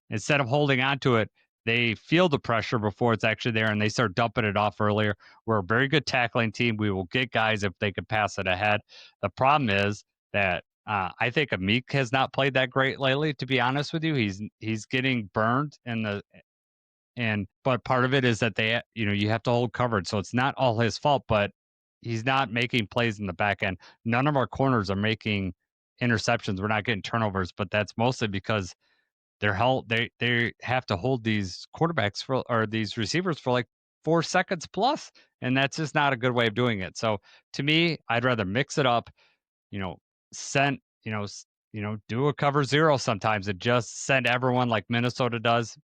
instead of holding on to it, they feel the pressure before it's actually there and they start dumping it off earlier. We're a very good tackling team. We will get guys if they can pass it ahead. The problem is that I think Amik has not played that great lately, to be honest with you. He's getting burned but part of it is that you have to hold coverage. So it's not all his fault, but he's not making plays in the back end. None of our corners are making interceptions. We're not getting turnovers, but that's mostly because they have to hold these quarterbacks or these receivers for 4 seconds plus, and that's just not a good way of doing it. So to me, I'd rather mix it up, do a cover 0 sometimes and just send everyone like Minnesota does.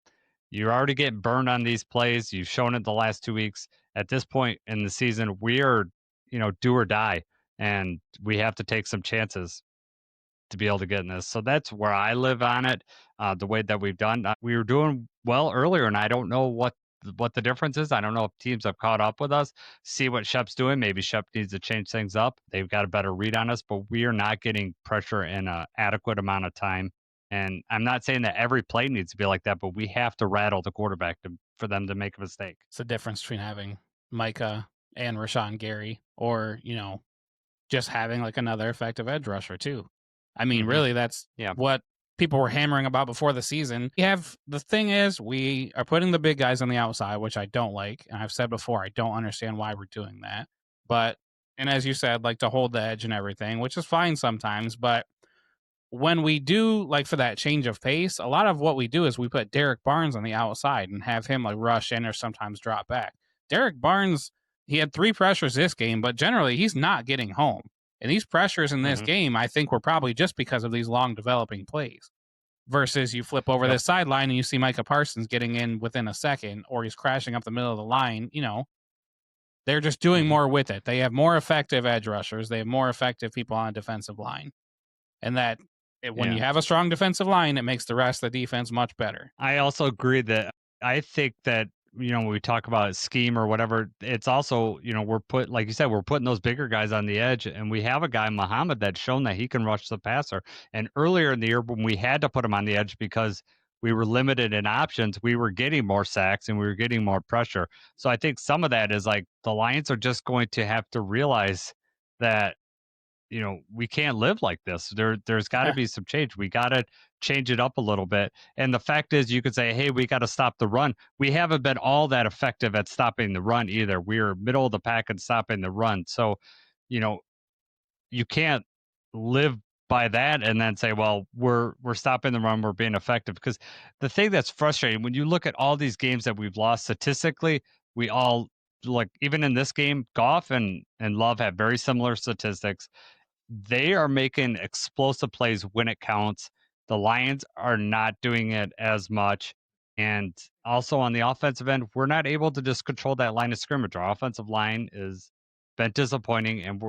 You're already getting burned on these plays. You've shown it the last 2 weeks. At this point in the season, we are, do or die, and we have to take some chances to be able to get in this. So that's where I live on it. The way that we've done, we were doing well earlier, and I don't know what the difference is. I don't know if teams have caught up with us. See what Shep's doing. Maybe Shep needs to change things up. They've got a better read on us, but we are not getting pressure in an adequate amount of time. And I'm not saying that every play needs to be like that, but we have to rattle the quarterback for them to make a mistake. It's the difference between having Micah and Rashawn Gary, or just having another effective edge rusher too. I mean, really, that's what people were hammering about before the season. The thing is, we are putting the big guys on the outside, which I don't like. And I've said before, I don't understand why we're doing that. And as you said, to hold the edge and everything, which is fine sometimes. But when we do, for that change of pace, a lot of what we do is we put Derek Barnes on the outside and have him rush in or sometimes drop back. Derek Barnes, he had 3 pressures this game, but generally he's not getting home. And these pressures in this game, I think, were probably just because of these long developing plays. Versus you flip over the sideline and you see Micah Parsons getting in within a second, or he's crashing up the middle of the line. They're just doing more with it. They have more effective edge rushers. They have more effective people on a defensive line. And that when you have a strong defensive line, it makes the rest of the defense much better. I also agree that I think that, when we talk about scheme or whatever, it's also, like you said, we're putting those bigger guys on the edge, and we have a guy, Muhammad, that's shown that he can rush the passer. And earlier in the year, when we had to put him on the edge because we were limited in options, we were getting more sacks and we were getting more pressure. So I think some of that is like the Lions are just going to have to realize that, we can't live like this. There's got to be some change. We got to change it up a little bit. And the fact is, you could say, hey, we got to stop the run. We haven't been all that effective at stopping the run either. We're middle of the pack and stopping the run. So, you can't live by that and then say, well, we're stopping the run, we're being effective. Because the thing that's frustrating, when you look at all these games that we've lost statistically, we all, like, even in this game, Goff and Love have very similar statistics. They are making explosive plays when it counts. The Lions are not doing it as much. And also on the offensive end, we're not able to just control that line of scrimmage. Our offensive line is been disappointing, and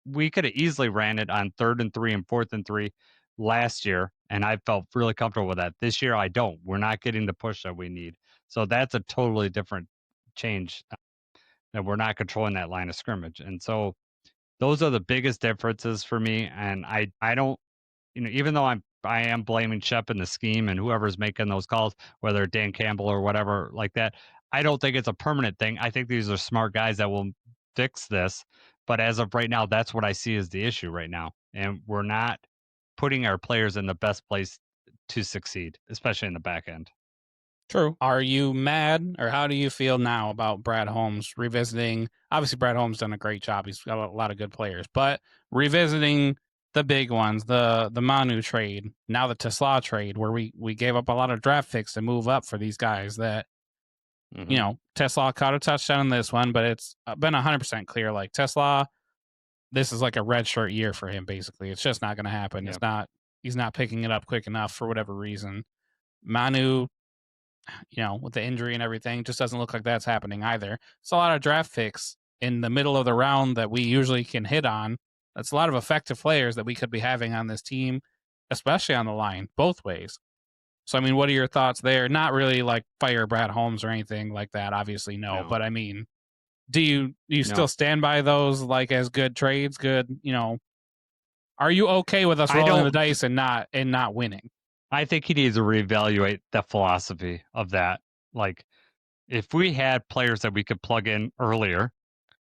we could have easily ran it on 3rd and 3 and 4th and 3 last year, and I felt really comfortable with that. This year, I don't. We're not getting the push that we need. So that's a totally different change, that we're not controlling that line of scrimmage. And so those are the biggest differences for me. And I don't, even though I am blaming Shep and the scheme and whoever's making those calls, whether Dan Campbell or whatever like that, I don't think it's a permanent thing. I think these are smart guys that will fix this. But as of right now, that's what I see as the issue right now. And we're not putting our players in the best place to succeed, especially in the back end. True. Are you mad, or how do you feel now about Brad Holmes revisiting? Obviously, Brad Holmes done a great job. He's got a lot of good players, but revisiting the big ones, the Manu trade, now the Tesla trade, where we gave up a lot of draft picks to move up for these guys that, Tesla caught a touchdown in this one, but it's been 100% clear. Like, Tesla, this is like a red shirt year for him, basically. It's just not going to happen. Yep. He's not picking it up quick enough for whatever reason. Manu, with the injury and everything, just doesn't look like that's happening either. It's a lot of draft picks in the middle of the round that we usually can hit on. That's a lot of effective players that we could be having on this team, especially on the line, both ways. So, I mean, what are your thoughts there? Not really like fire Brad Holmes or anything like that, obviously, no. But I mean, do you still stand by those like as good trades? Good, are you okay with us rolling the dice and not winning? I think he needs to reevaluate the philosophy of that. Like, if we had players that we could plug in earlier,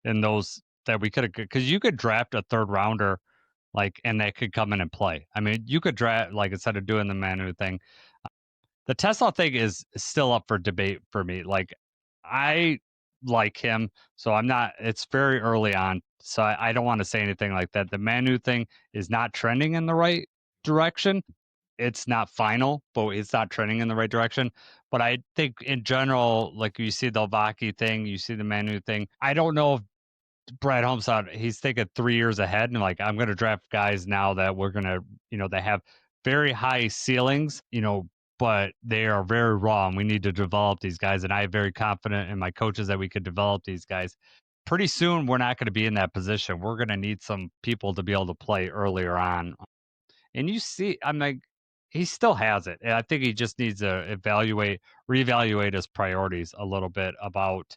and those that we could have, because you could draft a 3rd rounder, like, and they could come in and play. I mean, you could draft, like, instead of doing the Manu thing. The Tesla thing is still up for debate for me. Like, I like him, so I'm not. It's very early on, so I don't want to say anything like that. The Manu thing is not trending in the right direction. It's not final, but it's not trending in the right direction. But I think in general, like, you see the Vaki thing, you see the Manu thing. I don't know if Brad Holmes thought he's thinking 3 years ahead and like, I'm going to draft guys now that we're going to, they have very high ceilings, but they are very raw, and we need to develop these guys. And I am very confident in my coaches that we could develop these guys. Pretty soon, we're not going to be in that position. We're going to need some people to be able to play earlier on. And you see, I'm like, he still has it. And I think he just needs to reevaluate his priorities a little bit about,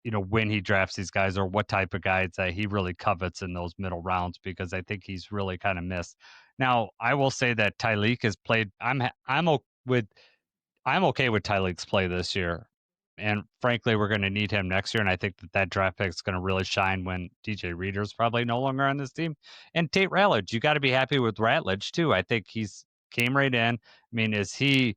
when he drafts these guys, or what type of guys that he really covets in those middle rounds, because I think he's really kind of missed. Now, I will say that Tyleek has played. I'm okay with Tyleek's play this year, and frankly, we're going to need him next year. And I think that draft pick is going to really shine when DJ Reader's probably no longer on this team. And Tate Ratledge, you got to be happy with Ratledge too. I think he's came right in. I mean, is he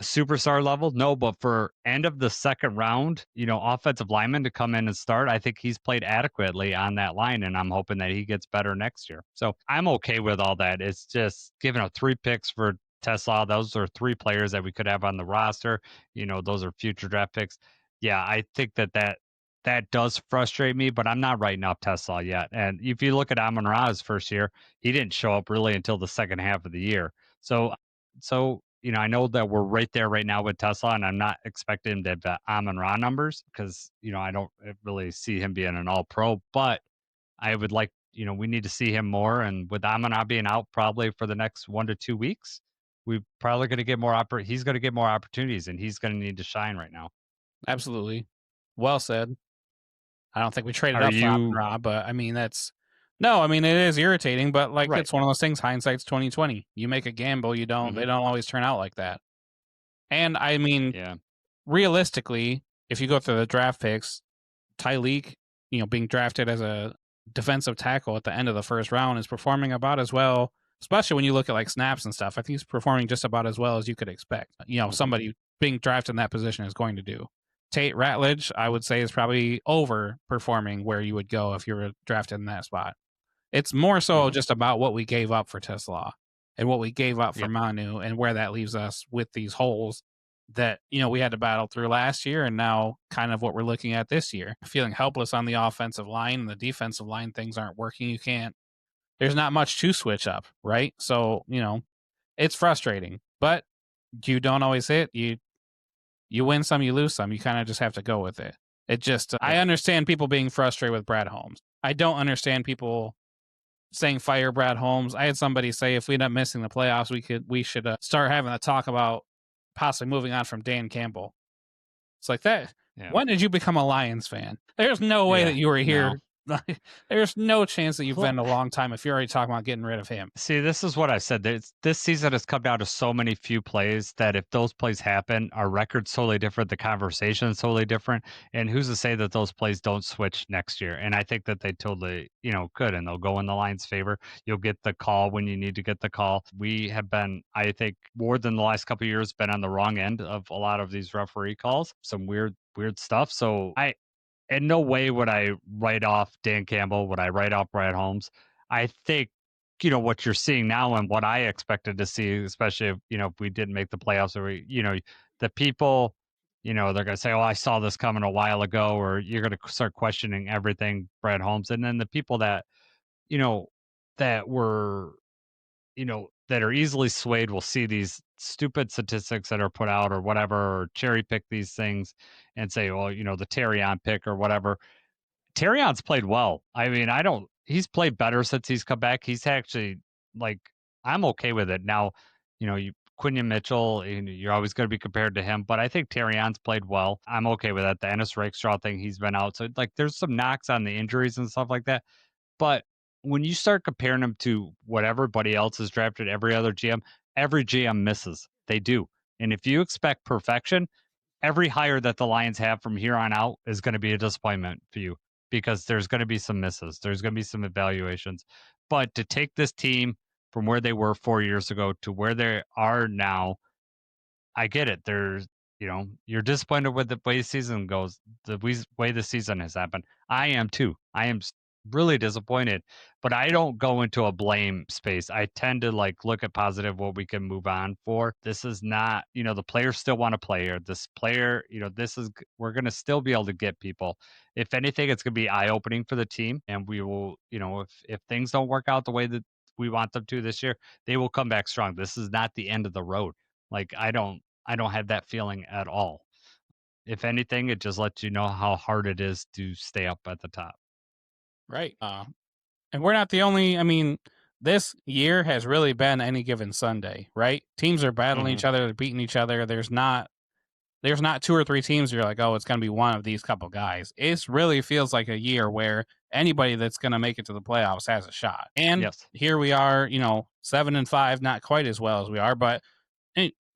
a superstar level? No, but for end of the 2nd round, offensive lineman to come in and start, I think he's played adequately on that line, and I'm hoping that he gets better next year. So I'm okay with all that. It's just giving up 3 picks for Tesla. Those are 3 players that we could have on the roster. Those are future draft picks. Yeah, I think that does frustrate me, but I'm not writing off Tesla yet. And if you look at Amon-Ra's first year, he didn't show up really until the second half of the year. So I know that we're right there right now with Tesla, and I'm not expecting him to have the Amon-Ra numbers because, I don't really see him being an all-pro, but I would like, we need to see him more. And with Amon-Ra being out probably for the next 1 to 2 weeks, we're probably going to get he's going to get more opportunities, and he's going to need to shine right now. Absolutely. Well said. I don't think we traded Are up for you Amon-Ra, but I mean, it is irritating, but like, Right. it's one of those things, hindsight's 2020. You make a gamble, they don't always turn out like that. And I mean, Yeah. realistically, if you go through the draft picks, Tyleek, being drafted as a defensive tackle at the end of the first round is performing about as well, especially when you look at like snaps and stuff. I think he's performing just about as well as you could expect. Somebody being drafted in that position is going to do. Tate Ratledge, I would say, is probably overperforming where you would go if you were drafted in that spot. It's more so just about what we gave up for Tesla and what we gave up for Manu and where that leaves us with these holes that, we had to battle through last year and now kind of what we're looking at this year. Feeling helpless on the offensive line and the defensive line, things aren't working. There's not much to switch up, right? So, it's frustrating, but you don't always hit. You win some, you lose some. You kind of just have to go with it. I understand people being frustrated with Brad Holmes. I don't understand people saying fire Brad Holmes. I had somebody say if we end up missing the playoffs, we should start having a talk about possibly moving on from Dan Campbell. It's like that. Yeah. When did you become a Lions fan? There's no way that you were here. No. There's no chance that you've been a long time if you're already talking about getting rid of him. See, this is what I said. This season has come down to so many few plays that if those plays happen, our record's totally different. The conversation is totally different. And who's to say that those plays don't switch next year? And I think that they totally, could, and they'll go in the Lions' favor. You'll get the call when you need to get the call. We have been, I think, more than the last couple of years, been on the wrong end of a lot of these referee calls. Some weird stuff. So in no way would I write off Dan Campbell, would I write off Brad Holmes. I think, what you're seeing now and what I expected to see, especially if we didn't make the playoffs, or the people, they're going to say, oh, I saw this coming a while ago, or you're going to start questioning everything Brad Holmes. And then the people that, that were, that are easily swayed will see these stupid statistics that are put out or whatever, or cherry pick these things and say, well, the Terrion pick or whatever. Terrion's played well. I mean, he's played better since he's come back. He's actually I'm okay with it. Now, Quinion Mitchell, you're always going to be compared to him, but I think Terrion's played well. I'm okay with that. The Ennis Rakestraw thing, he's been out. So there's some knocks on the injuries and stuff like that. But when you start comparing them to what everybody else has drafted, every GM misses. They do. And if you expect perfection, every hire that the Lions have from here on out is going to be a disappointment for you because there's going to be some misses. There's going to be some evaluations. But to take this team from where they were 4 years ago to where they are now, I get it. You're disappointed with the way the season goes, the way the season has happened. I am too. I am really disappointed, but I don't go into a blame space. I tend to look at positive, what we can move on for. This is not, the players still want to play here. This player, we're going to still be able to get people. If anything, it's going to be eye-opening for the team, and we will, if things don't work out the way that we want them to this year, they will come back strong. This is not the end of the road. I don't have that feeling at all. If anything, it just lets you know how hard it is to stay up at the top. Right. And we're not the only, this year has really been any given Sunday, right? Teams are battling each other, they're beating each other. There's not 2 or 3 teams you're like, oh, it's going to be one of these couple guys. It really feels like a year where anybody that's going to make it to the playoffs has a shot. And here we are, 7-5, not quite as well as we are, but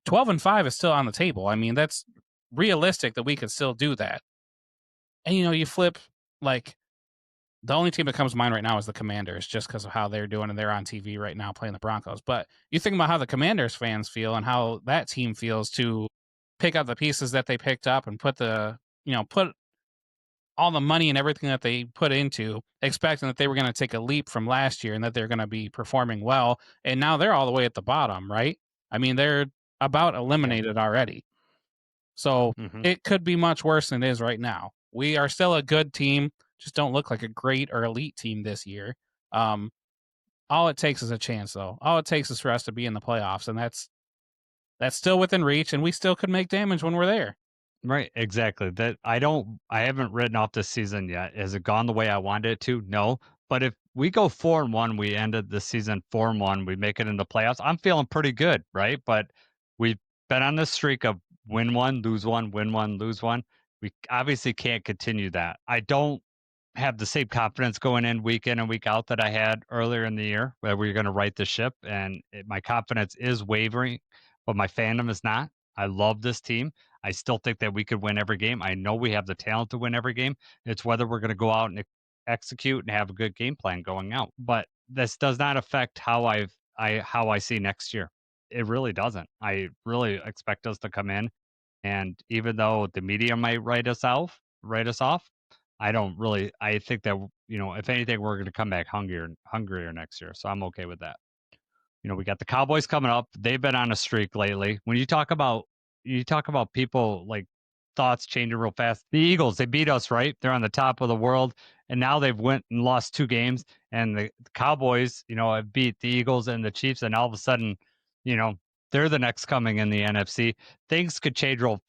12-5 is still on the table. I mean, that's realistic that we could still do that. And, you flip, the only team that comes to mind right now is the Commanders, just because of how they're doing, and they're on TV right now playing the Broncos. But you think about how the Commanders fans feel and how that team feels to pick up the pieces that they picked up and put all the money and everything that they put into, expecting that they were going to take a leap from last year and that they're going to be performing well. And now they're all the way at the bottom, right? I mean, they're about eliminated already. So it could be much worse than it is right now. We are still a good team, just don't look like a great or elite team this year. All it takes is a chance, though. All it takes is for us to be in the playoffs, and that's still within reach, and we still could make damage when we're there. Right, exactly. That I haven't written off this season yet. Has it gone the way I wanted it to? No. But if we go 4-1, we ended the season 4-1, we make it into playoffs. I'm feeling pretty good, right? But we've been on this streak of win one, lose one, win one, lose one. We obviously can't continue that. I don't have the same confidence going in and week out that I had earlier in the year, where we were going to right the ship, and my confidence is wavering, but my fandom is not. I love this team. I still think that we could win every game. I know we have the talent to win every game. It's whether we're going to go out and execute and have a good game plan going out. But this does not affect how I see next year. It really doesn't. I really expect us to come in, and even though the media might write us off, I don't really. I think that if anything, we're going to come back hungrier next year. So I'm okay with that. We got the Cowboys coming up. They've been on a streak lately. When you talk about people like thoughts changing real fast. The Eagles, they beat us, right? They're on the top of the world, and now they've went and lost 2 games. And the Cowboys, have beat the Eagles and the Chiefs, and all of a sudden, they're the next coming in the NFC. Things could change real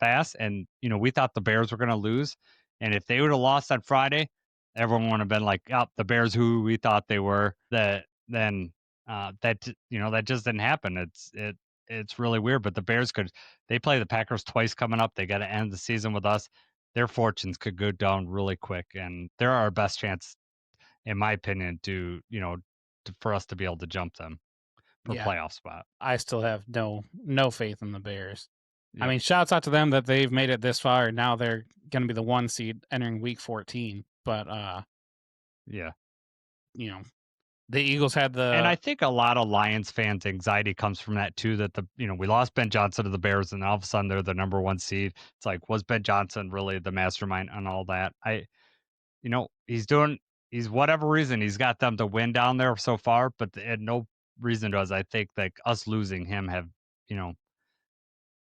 fast, and we thought the Bears were going to lose, and if they would have lost on Friday, everyone would have been like, "Oh, the Bears, who we thought they were." That just didn't happen. It's really weird, but the Bears they play the Packers twice coming up. They got to end the season with us. Their fortunes could go down really quick, and they're our best chance, in my opinion, for us to be able to jump them for playoff spot. I still have no faith in the Bears. Yep. I mean, shouts out to them that they've made it this far. Now they're going to be the 1 seed entering week 14. But yeah, the Eagles had and I think a lot of Lions fans' anxiety comes from that too. That we lost Ben Johnson to the Bears, and all of a sudden they're the number 1 seed. It's like, was Ben Johnson really the mastermind on all that? He's whatever reason he's got them to win down there so far, but no reason does I think like us losing him have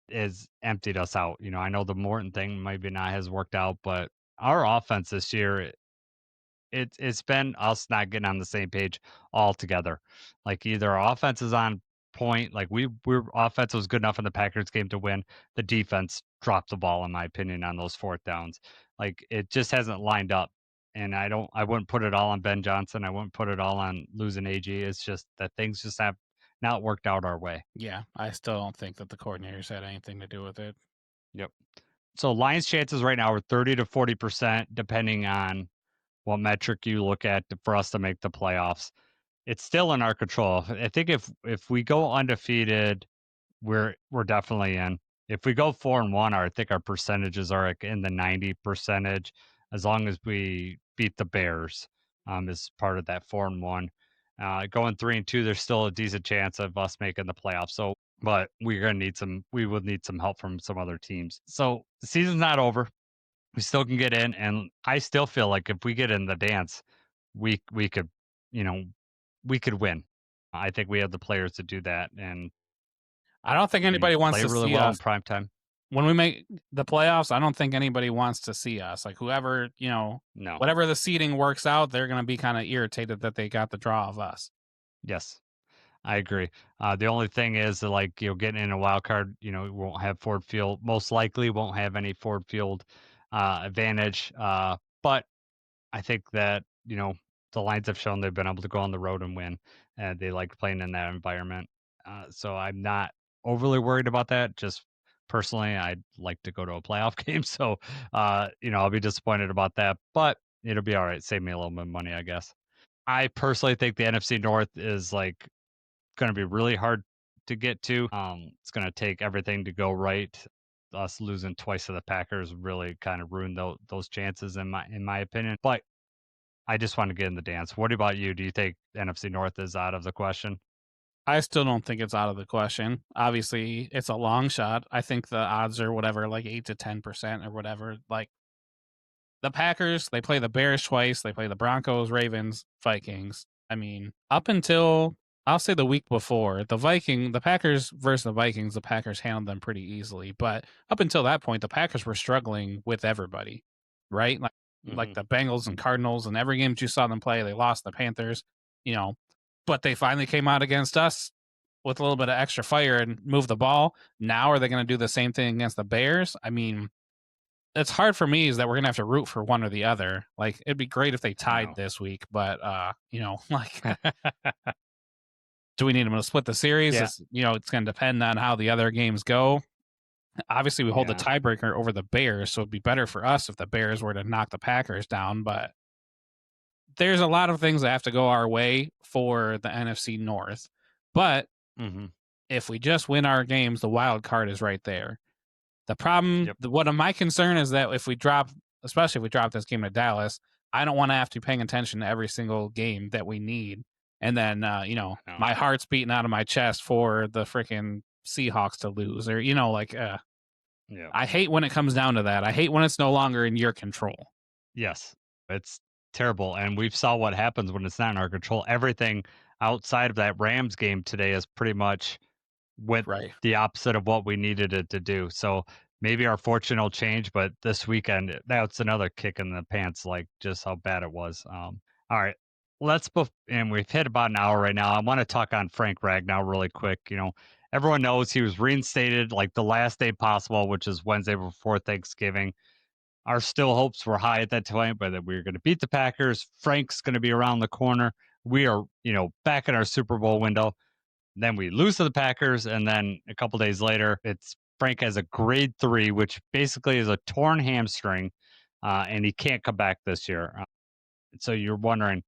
is emptied us out. I know the Morton thing maybe not has worked out, but our offense this year, it's been us not getting on the same page altogether. Like either our offense is on point, like we're offense was good enough in the Packers game to win. The defense dropped the ball, in my opinion, on those 4th downs. Like it just hasn't lined up. And I wouldn't put it all on Ben Johnson. I wouldn't put it all on losing AG. It's just that things just have not worked out our way. Yeah, I still don't think that the coordinators had anything to do with it. Yep. So Lions' chances right now are 30 to 40%, depending on what metric you look at for us to make the playoffs. It's still in our control. I think if we go undefeated, we're definitely in. If we go 4-1, I think our percentages are like in the 90%, as long as we beat the Bears, as part of that 4-1. Going 3-2, there's still a decent chance of us making the playoffs. So, but we would need some help from some other teams. So the season's not over. We still can get in, and I still feel like if we get in the dance, we could, we could win. I think we have the players to do that, and I don't think anybody wants to really see well us in prime time. When we make the playoffs. I don't think anybody wants to see us. Like whoever, No. whatever the seeding works out, they're going to be kind of irritated that they got the draw of us. Yes, I agree. The only thing is that, like, getting in a wild card, we won't have Ford Field. Most likely won't have any Ford Field advantage. But I think that, the Lions have shown they've been able to go on the road and win, and they like playing in that environment. So I'm not overly worried about that. Just personally, I'd like to go to a playoff game. So, I'll be disappointed about that, but it'll be all right. Save me a little bit of money, I guess. I personally think the NFC North is like going to be really hard to get to. It's going to take everything to go right. Us losing twice to the Packers really kind of ruined those chances in my opinion. But I just want to get in the dance. What about you? Do you think NFC North is out of the question? I still don't think it's out of the question. Obviously, it's a long shot. I think the odds are whatever, like 8 to 10% or whatever. Like the Packers, they play the Bears twice. They play the Broncos, Ravens, Vikings. I mean, up until I'll say the week before, the Packers versus the Vikings, the Packers handled them pretty easily. But up until that point, the Packers were struggling with everybody, right? Like the Bengals and Cardinals, and every game that you saw them play, they lost the Panthers, but they finally came out against us with a little bit of extra fire and move the ball. Now are they going to do the same thing against the Bears? I mean, it's hard for me is that we're going to have to root for one or the other. Like, it'd be great if they tied this week, but, like, do we need them to split the series? Yeah. It's going to depend on how the other games go. Obviously, we hold the tiebreaker over the Bears, so it'd be better for us if the Bears were to knock the Packers down, but there's a lot of things that have to go our way for the NFC North. But if we just win our games, the wild card is right there. The problem, one of my concern is that if we drop, especially if we drop this game to Dallas, I don't want to have to be paying attention to every single game that we need. And then, my heart's beating out of my chest for the freaking Seahawks to lose, or, I hate when it comes down to that. I hate when it's no longer in your control. Yes, it's terrible. And we've saw what happens when it's not in our control. Everything outside of that Rams game today is pretty much went the opposite of what we needed it to do. So maybe our fortune will change, but this weekend, that's another kick in the pants, like just how bad it was. All right, and we've hit about an hour right now. I want to talk on Frank Ragnow really quick. Everyone knows he was reinstated like the last day possible, which is Wednesday before Thanksgiving. Our still hopes were high at that time, but that we were going to beat the Packers. Frank's going to be around the corner. We are, back in our Super Bowl window. Then we lose to the Packers, and then a couple days later, it's Frank has a grade 3, which basically is a torn hamstring, and he can't come back this year. So you're wondering,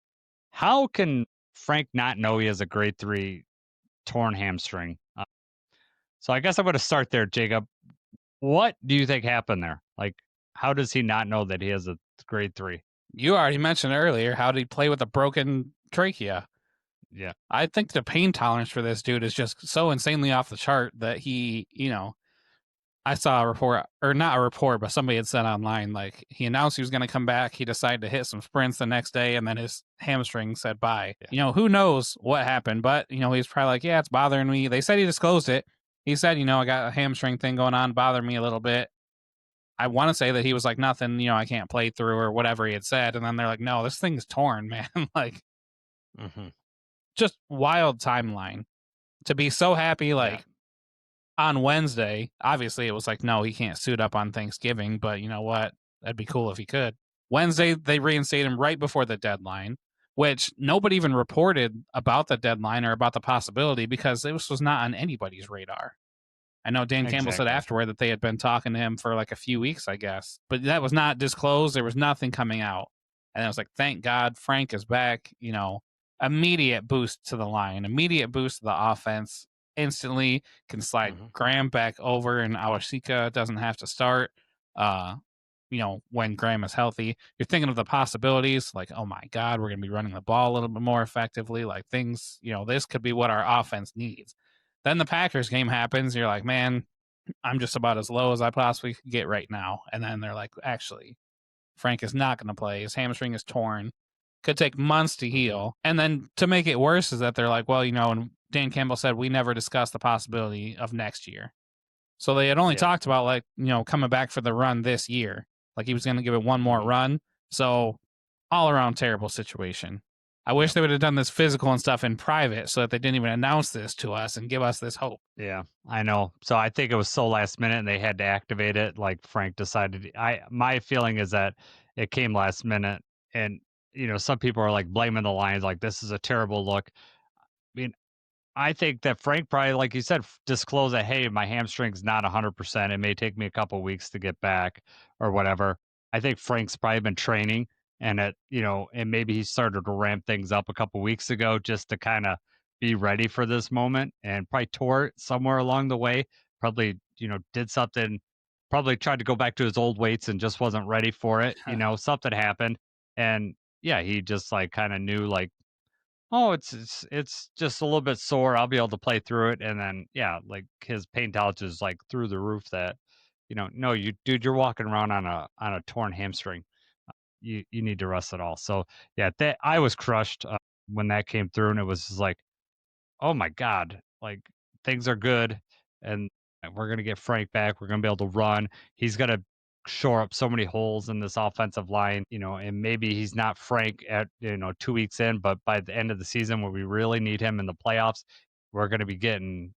how can Frank not know he has a grade 3 torn hamstring? So I guess I'm going to start there, Jacob. What do you think happened there? Like, how does he not know that he has a grade 3? You already mentioned earlier, how did he play with a broken trachea? Yeah. I think the pain tolerance for this dude is just so insanely off the chart that he, I saw a report, or not a report, but somebody had said online, like, he announced he was going to come back. He decided to hit some sprints the next day, and then his hamstring said bye. Yeah. Who knows what happened, but, he's probably like, yeah, it's bothering me. They said he disclosed it. He said, I got a hamstring thing going on, bothering me a little bit. I want to say that he was like, nothing, I can't play through, or whatever he had said. And then they're like, no, this thing's torn, man. Like, just wild timeline. To be so happy, on Wednesday, obviously it was like, no, he can't suit up on Thanksgiving, but you know what? That'd be cool if he could. Wednesday, they reinstate him right before the deadline, which nobody even reported about the deadline or about the possibility because this was not on anybody's radar. I know Dan Campbell said afterward that they had been talking to him for like a few weeks, I guess, but that was not disclosed. There was nothing coming out. And I was like, thank God Frank is back, immediate boost to the line, immediate boost to the offense. Instantly can slide Graham back over, and Awashika doesn't have to start. When Graham is healthy, you're thinking of the possibilities. Like, oh my God, we're going to be running the ball a little bit more effectively. Like things, this could be what our offense needs. Then the Packers game happens. You're like, man, I'm just about as low as I possibly could get right now. And then they're like, actually, Frank is not going to play. His hamstring is torn. Could take months to heal. And then to make it worse is that they're like, well, and Dan Campbell said we never discussed the possibility of next year. So they had only talked about coming back for the run this year. Like he was going to give it one more run. So all around terrible situation. I wish they would have done this physical and stuff in private so that they didn't even announce this to us and give us this hope. Yeah, I know. So I think it was so last minute and they had to activate it. Like Frank decided. My feeling is that it came last minute, and some people are like blaming the Lions, like this is a terrible look. I mean, I think that Frank probably, like you said, disclosed that, hey, my hamstring's not 100%. It may take me a couple weeks to get back or whatever. I think Frank's probably been training, and and maybe he started to ramp things up a couple weeks ago just to kind of be ready for this moment, and probably tore it somewhere along the way. Probably, did something, probably tried to go back to his old weights and just wasn't ready for it. Something happened. And yeah, he just like kind of knew like, oh, it's just a little bit sore. I'll be able to play through it. And then, yeah, like his pain tolerance is like through the roof that, no, you're walking around on a torn hamstring. You need to rest it all. So yeah, I was crushed when that came through, and it was just like, oh my God, like things are good. And we're going to get Frank back. We're going to be able to run. He's going to shore up so many holes in this offensive line, and maybe he's not Frank at, 2 weeks in, but by the end of the season where we really need him in the playoffs, we're going to be getting,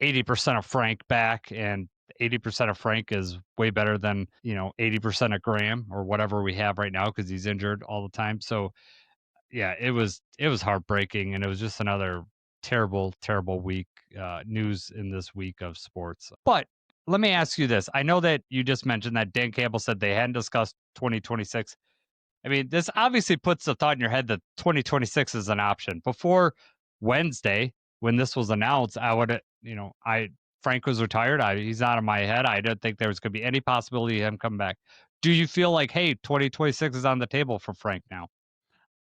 80% of Frank back, and 80% of Frank is way better than, 80% of Graham or whatever we have right now because he's injured all the time. So yeah, it was heartbreaking, and it was just another terrible, terrible week, news in this week of sports. But let me ask you this. I know that you just mentioned that Dan Campbell said they hadn't discussed 2026. I mean, this obviously puts the thought in your head that 2026 is an option. Before Wednesday, when this was announced, I would, Frank was retired. He's out of my head. I didn't think there was going to be any possibility of him coming back. Do you feel like, hey, 2026 is on the table for Frank now?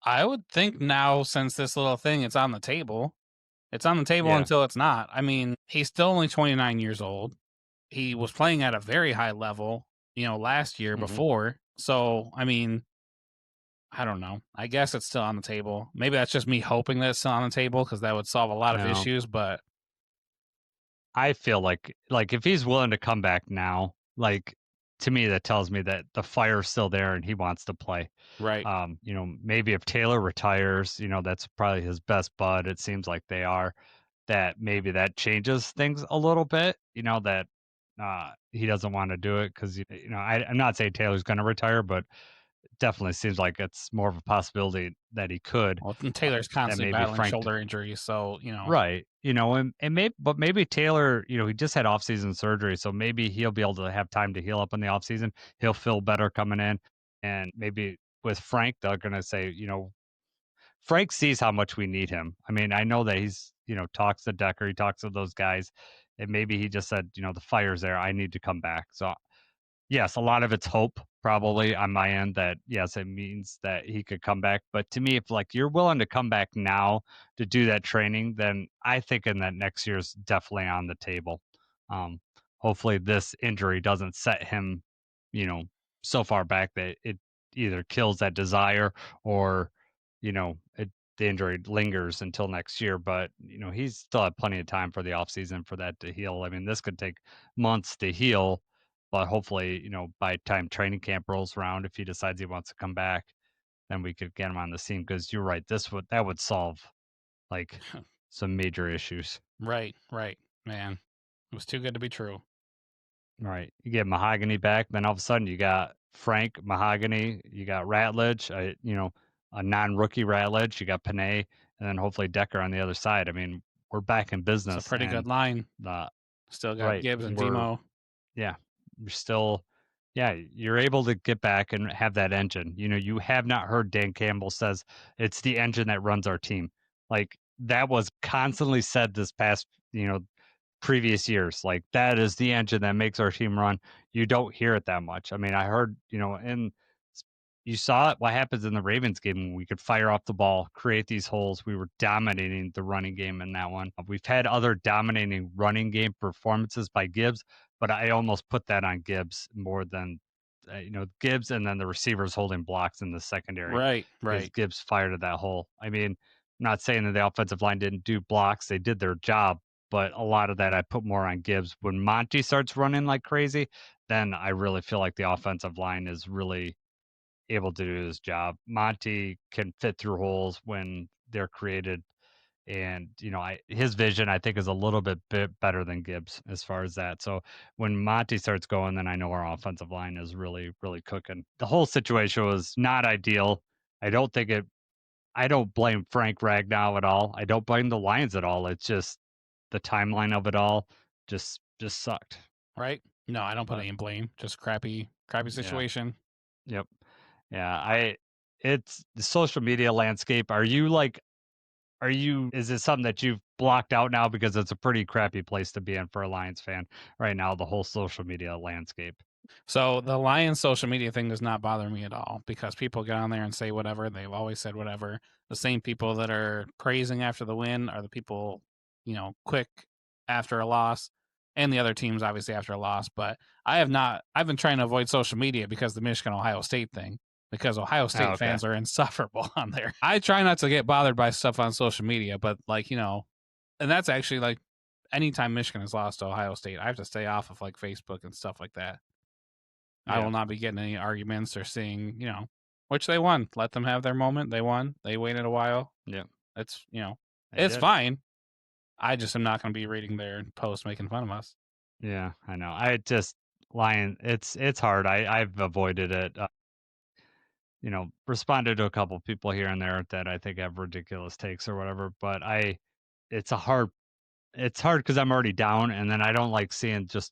I would think now, since this little thing, it's on the table. It's on the table Yeah. until it's not. I mean, he's still only 29 years old. He was playing at a very high level, last year before. So, I mean, I don't know. I guess it's still on the table. Maybe that's just me hoping that it's still on the table because that would solve a lot of No. issues. But I feel like if he's willing to come back now, to me that tells me that the fire's still there and he wants to play. right, Maybe if Taylor retires, that's probably his best bud. It seems like they are. That maybe that changes things a little bit. That he doesn't want to do it because I'm not saying Taylor's going to retire, but it definitely seems like it's more of a possibility that he could. well, Taylor's That constantly maybe battling Frank shoulder injuries, so Right. Maybe Taylor, he just had off-season surgery, so maybe he'll be able to have time to heal up in the off-season. He'll feel better coming in. And maybe with Frank, they're going to say, Frank sees how much we need him. I mean, I know that he's, talks to Decker, he talks to those guys, and maybe he just said, the fire's there. I need to come back. So yes, a lot of it's hope probably on my end that yes, it means that he could come back. But to me, if you're willing to come back now to do that training, then I think in that next year's definitely on the table. Um, Hopefully this injury doesn't set him, you know, so far back that it either kills that desire or, the injury lingers until next year. But, he's still had plenty of time for the offseason for that to heal. I mean, this could take months to heal, but hopefully, by time training camp rolls around, if he decides he wants to come back, then we could get him on the scene. Because you're right, that would solve like some major issues. right, man, it was too good to be true. Right, you get Mahogany back, then all of a sudden you got Frank, Mahogany, you got Ratledge, a non-rookie Ratledge, you got Panay, and then hopefully Decker on the other side. I mean, we're back in business. It's a pretty and good line. the Still got right, Gibbs and we're Demo. yeah, you're still, yeah, you're able to get back and have that engine. You have not heard Dan Campbell says it's the engine that runs our team. Like that was constantly said this past, previous years. Like that is the engine that makes our team run. You don't hear it that much. I mean, I heard, and you saw it, what happens in the Ravens game when we could fire off the ball, create these holes. We were dominating the running game in that one. We've had other dominating running game performances by Gibbs, but I almost put that on Gibbs more than, Gibbs and then the receivers holding blocks in the secondary. Right. Because Gibbs fired at that hole. I mean, I'm not saying that the offensive line didn't do blocks. They did their job, but a lot of that I put more on Gibbs. When Monty starts running like crazy, then I really feel like the offensive line is really able to do his job. Monty can fit through holes when they're created, and his vision I think is a little bit better than Gibbs as far as that. So when Monty starts going, then I know our offensive line is really really cooking. The whole situation was not ideal. I don't blame Frank Ragnow at all. I don't blame the Lions at all. It's just the timeline of it all just sucked. Right. No, I don't put any blame. Just crappy situation. Yep. Yeah, it's the social media landscape. Is it something that you've blocked out now because it's a pretty crappy place to be in for a Lions fan right now, the whole social media landscape? So the Lions social media thing does not bother me at all because people get on there and say whatever. They've always said whatever. The same people that are praising after the win are the people, quick after a loss, and the other teams obviously after a loss. But I've been trying to avoid social media because the Michigan-Ohio State thing, because Ohio State fans are insufferable on there. I try not to get bothered by stuff on social media, but and that's actually anytime Michigan has lost to Ohio State, I have to stay off of Facebook and stuff like that. I will not be getting any arguments or seeing, which they won. Let them have their moment. They won. They waited a while. Yeah. It's fine. I just am not going to be reading their posts making fun of us. Yeah, I know. I just Lion. It's hard. I've avoided it. Responded to a couple people here and there that I think have ridiculous takes or whatever. But it's a hard. It's hard because I'm already down, and then I don't like seeing just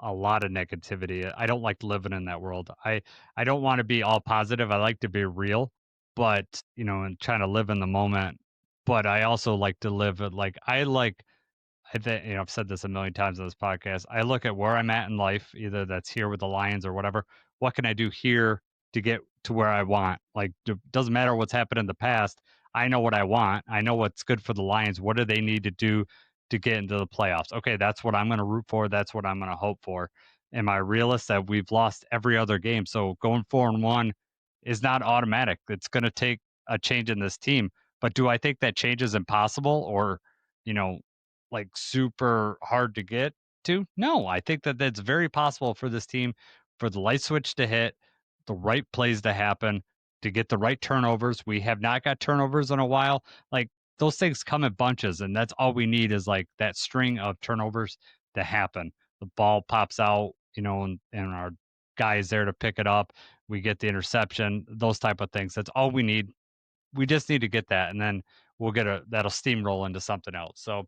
a lot of negativity. I don't like living in that world. I don't want to be all positive. I like to be real, but and trying to live in the moment. But I also like to live it like I like. I think I've said this a million times on this podcast. I look at where I'm at in life, either that's here with the Lions or whatever. What can I do here to get to where I want? Like, it doesn't matter what's happened in the past. I know what I want. I know what's good for the Lions. What do they need to do to get into the playoffs? Okay, that's what I'm going to root for. That's what I'm going to hope for. Am I realist that we've lost every other game? So going 4-1 is not automatic. It's going to take a change in this team. But do I think that change is impossible or, you know, like super hard to get to? No, I think that that's very possible for this team, for the light switch to hit, the right plays to happen, to get the right turnovers. We have not got turnovers in a while. Like those things come in bunches, and that's all we need is like that string of turnovers to happen. The ball pops out, and our guy is there to pick it up. We get the interception, those type of things. That's all we need. We just need to get that, and then we'll get that'll steamroll into something else. So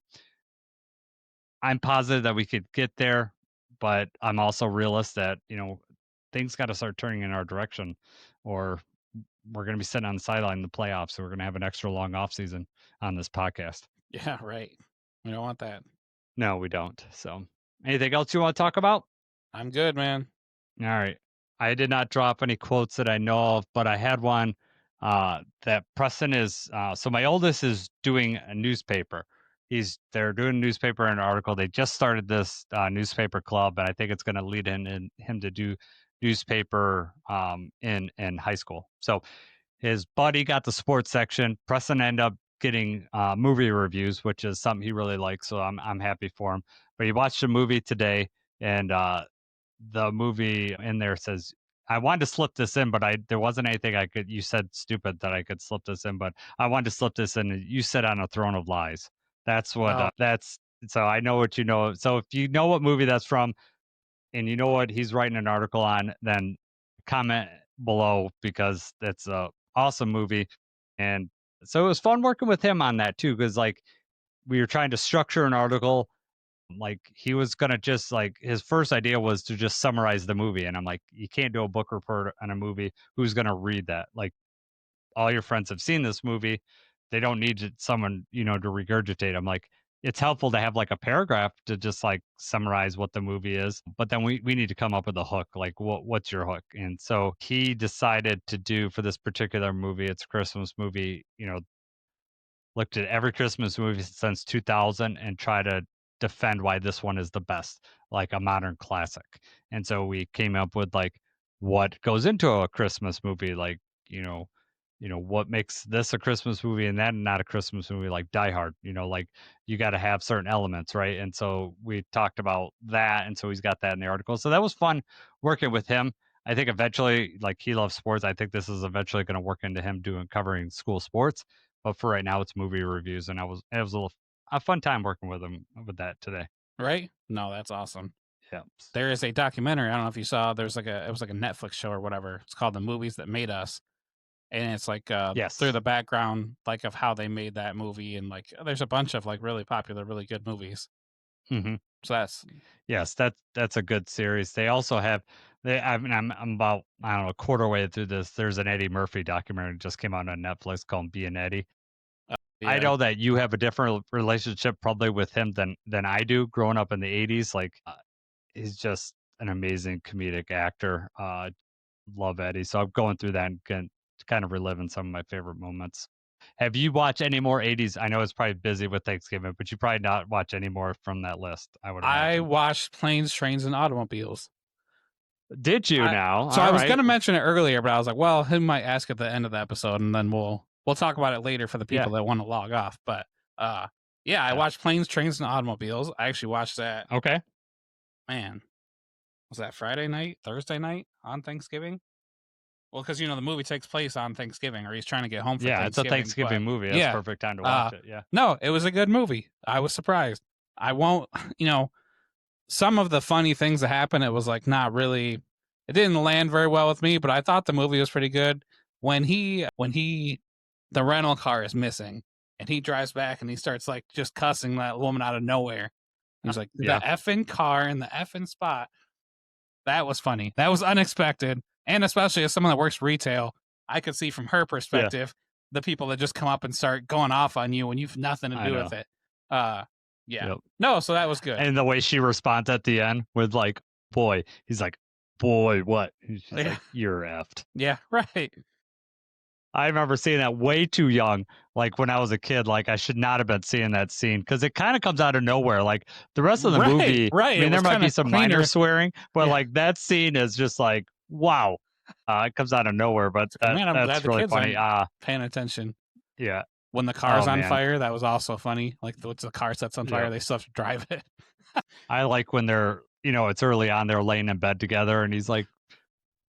I'm positive that we could get there, but I'm also realist that, things got to start turning in our direction or we're going to be sitting on the sideline in the playoffs. So we're going to have an extra long off season on this podcast. Yeah, right. We don't want that. No, we don't. So anything else you want to talk about? I'm good, man. All right. I did not drop any quotes that I know of, but I had one that Preston is. So my oldest is doing a newspaper. They're doing a newspaper and an article. They just started this newspaper club, and I think it's going to lead in him to do newspaper in high school. So his buddy got the sports section. Preston ended up getting movie reviews, which is something he really likes. So I'm happy for him. But he watched a movie today, and the movie in there says, I wanted to slip this in, but there wasn't anything I could. You said stupid that I could slip this in, but I wanted to slip this in. You said on a throne of lies. That's what. That's so I know what you know. So if you know what movie that's from, and you know what he's writing an article on, then comment below because that's a awesome movie. And so it was fun working with him on that too, because like we were trying to structure an article. Like he was gonna just like his first idea was to just summarize the movie, and I'm like, you can't do a book report on a movie. Who's gonna read that? Like all your friends have seen this movie. They don't need someone, to regurgitate. I'm like, it's helpful to have like a paragraph to just like summarize what the movie is. But then we need to come up with a hook. Like what's your hook? And so he decided to do for this particular movie, it's a Christmas movie, looked at every Christmas movie since 2000 and try to defend why this one is the best, like a modern classic. And so we came up with like what goes into a Christmas movie, like, what makes this a Christmas movie and that not a Christmas movie, like Die Hard, like you got to have certain elements, right? And so we talked about that. And so he's got that in the article. So that was fun working with him. I think eventually, like he loves sports. I think this is eventually going to work into him covering school sports. But for right now, it's movie reviews, and it was a fun time working with him with that today. Right? No, that's awesome. Yeah. There is a documentary. I don't know if you saw. It was like a Netflix show or whatever. It's called The Movies That Made Us, and it's like Yes. through the background like of how they made that movie, and like there's a bunch of like really popular, really good movies. Mm-hmm. So that's a good series. They also have I'm about I don't know a quarter way through this. There's an Eddie Murphy documentary that just came out on Netflix called Being Eddie. yeah. I know that you have a different relationship probably with him than I do. Growing up in the '80s, like he's just an amazing comedic actor. Love Eddie, so I'm going through that and kind of reliving some of my favorite moments. Have you watched any more '80s? I know it's probably busy with Thanksgiving, but you probably not watch any more from that list. I would imagine. I watched Planes, Trains, and Automobiles. Did you now? So I was going to mention it earlier, but I was like, well, he might ask at the end of the episode, and then we'll talk about it later for the people that want to log off. But I watched Planes, Trains, and Automobiles. I actually watched that. Okay. Man, was that Friday night, Thursday night on Thanksgiving? Well, because the movie takes place on Thanksgiving, or he's trying to get home for Yeah, it's a Thanksgiving. Thanksgiving movie. That's perfect time to watch it. Yeah. No, it was a good movie. I was surprised. I won't, some of the funny things that happened, it was like not really, it didn't land very well with me, but I thought the movie was pretty good. When the rental car is missing and he drives back and he starts like just cussing that woman out of nowhere. He's like, the effing car in the effing spot. That was funny. That was unexpected. And especially as someone that works retail, I could see from her perspective, the people that just come up and start going off on you when you've nothing to do with it. Yep. No, so that was good. And the way she responds at the end with like, boy, he's like, boy, what? She's like, you're effed. Yeah, right. I remember seeing that way too young. Like when I was a kid, like I should not have been seeing that scene because it kind of comes out of nowhere. Like the rest of the movie, right. I mean, there might be some minor swearing, but Yeah. like that scene is just like, wow. It comes out of nowhere, but man, I'm glad that's the really kids funny. paying attention. Yeah. When the car's on fire, that was also funny. Like the car sets on fire, they still have to drive it. I like when they're, it's early on, they're laying in bed together and he's like,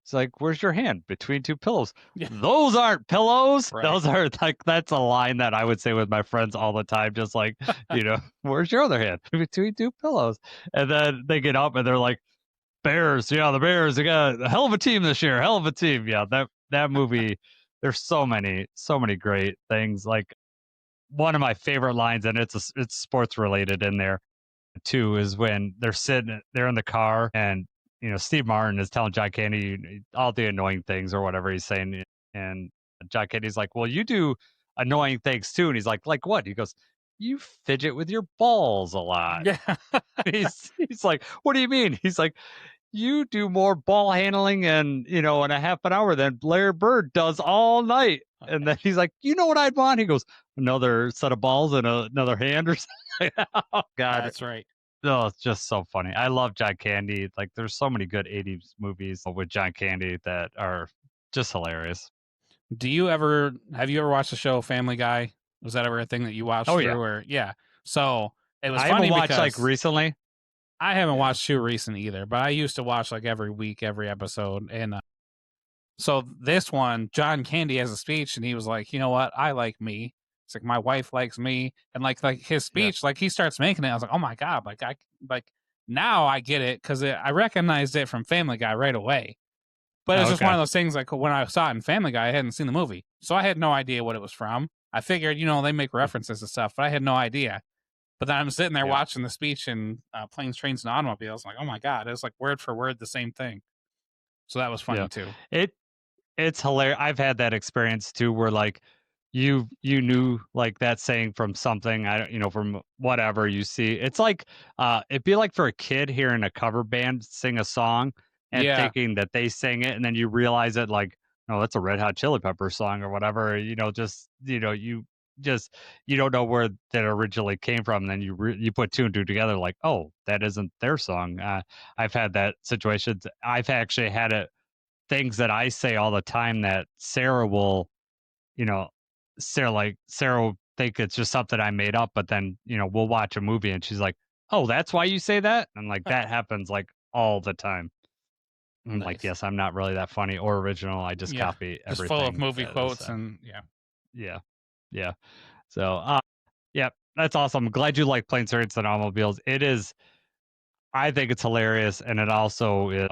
it's like, where's your hand? Between two pillows. Yeah. Those aren't pillows. Right. Those are like, that's a line that I would say with my friends all the time. Just like, where's your other hand? Between two pillows. And then they get up and they're like, Bears. Yeah, the Bears. They got a hell of a team this year. Hell of a team. Yeah, that movie, there's so many great things. Like one of my favorite lines, and it's sports related in there too, is when they're in the car and Steve Martin is telling John Candy all the annoying things or whatever he's saying, and John Candy's like, well, you do annoying things too, and he's like what? He goes, you fidget with your balls a lot. Yeah. he's like, what do you mean? He's like, you do more ball handling in a half an hour than Larry Bird does all night. And then he's like, you know what I'd want? He goes, another set of balls and another hand or something. Oh God, that's right. No, it's just so funny. I love John Candy. Like there's so many good 80s movies with John Candy that are just hilarious. Have you ever watched the show Family Guy? Was that ever a thing that you watched through? Or so it was funny. I haven't watched like recently. I haven't watched too recent either, but I used to watch like every week, every episode. And so this one, John Candy has a speech and he was like, you know what? I like me. It's like, my wife likes me. And like his speech, like he starts making it. I was like, oh my God. Now I get it. Cause I recognized it from Family Guy right away. But it was just one of those things, like when I saw it in Family Guy, I hadn't seen the movie. So I had no idea what it was from. I figured, they make references and stuff, but I had no idea. But then I'm sitting there watching the speech in Planes, Trains, and Automobiles. I'm like, oh my God, it's like word for word the same thing. So that was funny too. It's hilarious. I've had that experience too, where like you knew like that saying from something, from whatever you see. It's like it'd be like for a kid hearing a cover band sing a song and thinking that they sing it, and then you realize it like, no, that's a Red Hot Chili Pepper song or whatever. You don't know where that originally came from. And then you put two and two together, like, oh, that isn't their song. I've had that situation. I've actually had it. Things that I say all the time that Sarah will, Sarah will think it's just something I made up, but then, we'll watch a movie and she's like, oh, that's why you say that? And like, that happens like all the time. I'm like, yes, I'm not really that funny or original. I just copy everything. Just full of movie quotes and Yeah. So, that's awesome. I'm glad you like Planes, Trains, and Automobiles. It is, I think it's hilarious. And it also is,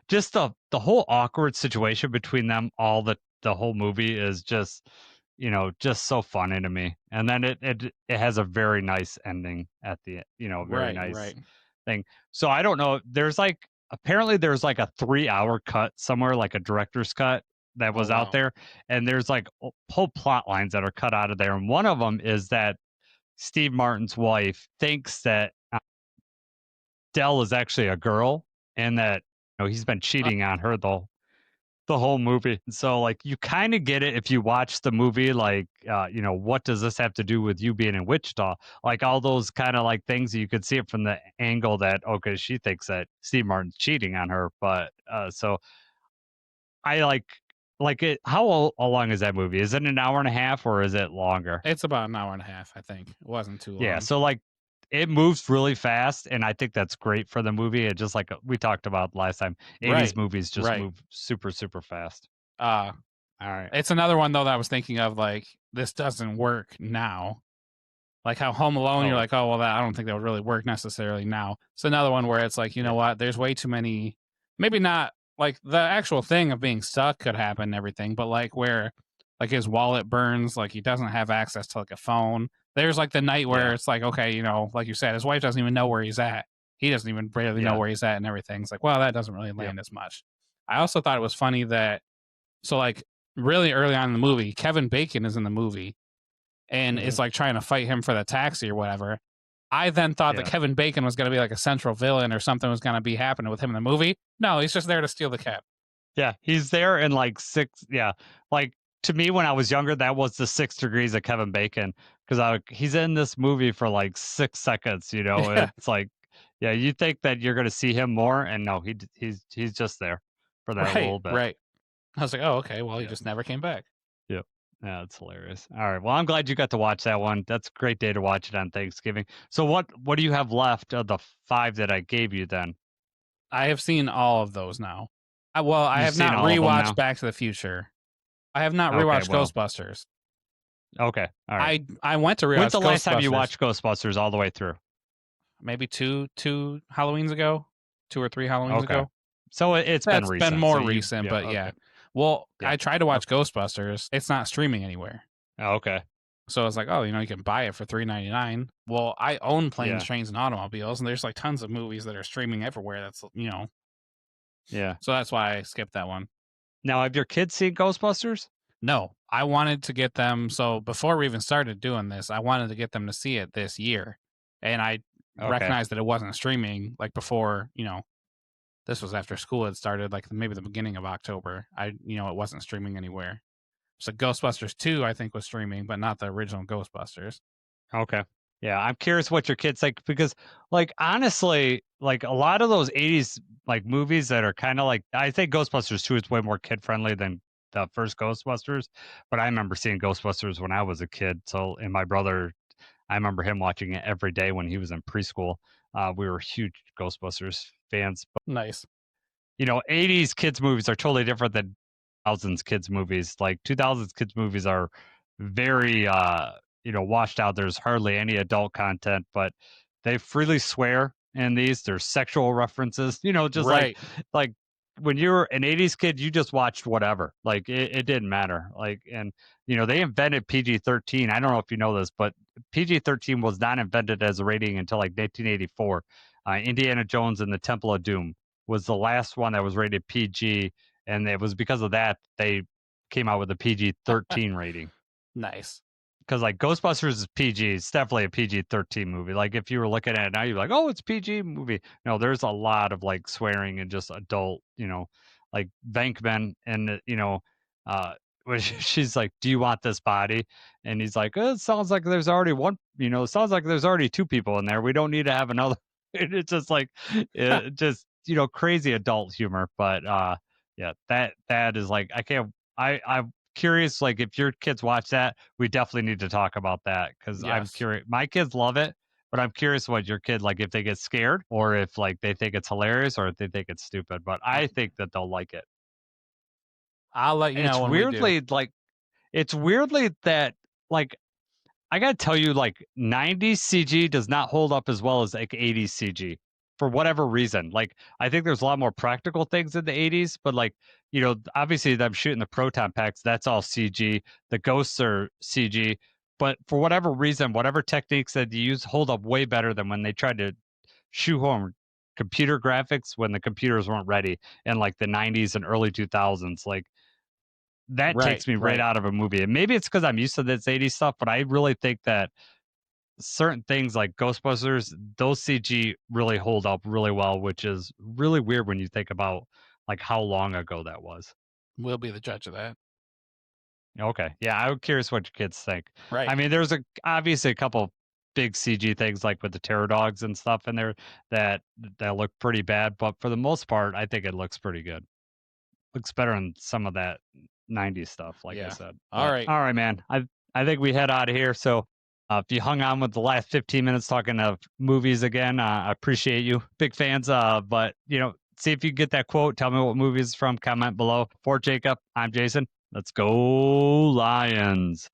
just the whole awkward situation between them, the whole movie is just, just so funny to me. And then it has a very nice ending at the, very nice thing. So I don't know. Apparently there's like a 3-hour cut somewhere, like a director's cut that was out there. And there's like whole plot lines that are cut out of there. And one of them is that Steve Martin's wife thinks that Dell is actually a girl and that he's been cheating on her the whole movie. So like you kind of get it if you watch the movie, like what does this have to do with you being in Wichita? Like all those kind of like things, you could see it from the angle that she thinks that Steve Martin's cheating on her. But so I like it. How long is that movie? Is it an hour and a half or is it longer? It's about an hour and a half, I think. It wasn't too long. Yeah, so like it moves really fast, and I think that's great for the movie. It just like we talked about last time, 80s movies just move super, super fast. All right. It's another one though that I was thinking of, like, this doesn't work now. Like how Home Alone, you're like, oh well, I don't think that would really work necessarily now. It's another one where it's like, you know what? There's way too many. Maybe not like the actual thing of being stuck could happen and everything, but like where like his wallet burns, like he doesn't have access to like a phone. There's like the night where it's like, okay, you know, like you said, his wife doesn't even know where he's at. He doesn't even barely know where he's at and everything. It's like, well, that doesn't really land as much. I also thought it was funny that, so like really early on in the movie, Kevin Bacon is in the movie and is like trying to fight him for the taxi or whatever. I then thought that Kevin Bacon was going to be like a central villain or something was going to be happening with him in the movie. No, he's just there to steal the cab. Yeah, he's there in like like to me when I was younger, that was the 6 degrees of Kevin Bacon because he's in this movie for like 6 seconds. You know, it's like, yeah, you think that you're going to see him more, and no, he's just there for that little bit. Right. I was like, oh, okay, well, he just never came back. Yep. Yeah, it's hilarious. All right. Well, I'm glad you got to watch that one. That's a great day to watch it on Thanksgiving. So what do you have left of the 5 that I gave you then? I have seen all of those now. I have not rewatched Back to the Future. I have not rewatched Ghostbusters. Okay. All right. I went to rewatch Ghostbusters. When's the last time you watched Ghostbusters all the way through? Maybe two Halloweens ago, 2 or 3 Halloweens ago. So it's been recent. It's been more recent, but yeah. Well, I tried to watch Ghostbusters. It's not streaming anywhere. Oh, okay. So I was like, oh, you know, you can buy it for $3.99. Well, I own Planes, Trains, and Automobiles, and there's like tons of movies that are streaming everywhere. That's, you know. Yeah. So that's why I skipped that one. Now, have your kids seen Ghostbusters? No. I wanted to get them. So before we even started doing this, I wanted to get them to see it this year. And I recognized that it wasn't streaming like before, you know. This was after school had started, like maybe the beginning of October. It wasn't streaming anywhere. So Ghostbusters 2, I think, was streaming, but not the original Ghostbusters. Okay. Yeah, I'm curious what your kids like because, like, honestly, like a lot of those 80s like movies that are kind of like, I think Ghostbusters 2 is way more kid friendly than the first Ghostbusters. But I remember seeing Ghostbusters when I was a kid. So, and my brother, I remember him watching it every day when he was in preschool. We were huge Ghostbusters fans. But, nice. You know, 80s kids movies are totally different than 2000s kids movies. Like 2000s kids movies are very washed out. There's hardly any adult content, but they freely swear in these. There's sexual references, just like when you're an 80s kid, you just watched whatever. Like it didn't matter. Like, and they invented PG-13. I don't know if you know this, but PG-13 was not invented as a rating until like 1984. Indiana Jones and the Temple of Doom was the last one that was rated PG, and it was because of that they came out with a PG-13 rating. Nice. Because like Ghostbusters is PG, it's definitely a PG-13 movie. Like if you were looking at it now, you're like, oh, it's PG movie. No, there's a lot of like swearing and just adult, like Venkman and she's like, do you want this body? And he's like, it sounds like there's already one, it sounds like there's already 2 people in there. We don't need to have another. It's just like, crazy adult humor. But yeah, that is like, I'm curious, like if your kids watch that, we definitely need to talk about that because I'm curious. My kids love it, but I'm curious what your kid, like if they get scared or if like they think it's hilarious or if they think it's stupid. But I think that they'll like it. I'll let you know when weirdly, we do. like it's weirdly that like I gotta tell you, like 90s CG does not hold up as well as like 80s CG for whatever reason. Like I think there's a lot more practical things in the 80s, but like obviously them shooting the proton packs, that's all CG. The ghosts are CG, but for whatever reason, whatever techniques that you use hold up way better than when they tried to shoehorn computer graphics when the computers weren't ready in like the 90s and early 2000s. Like that takes me right out of a movie. And maybe it's because I'm used to this 80s stuff, but I really think that certain things like Ghostbusters, those CG really hold up really well, which is really weird when you think about like how long ago that was. We'll be the judge of that. Okay. Yeah, I'm curious what your kids think. Right. I mean, there's obviously a couple big CG things like with the terror dogs and stuff in there that look pretty bad, but for the most part, I think it looks pretty good. Looks better than some of that 90s stuff, like I said. All right, man. I think we head out of here. So If you hung on with the last 15 minutes talking of movies again, I appreciate you. Big fans. But, see if you get that quote. Tell me what movie it's from. Comment below. For Jacob, I'm Jason. Let's go Lions.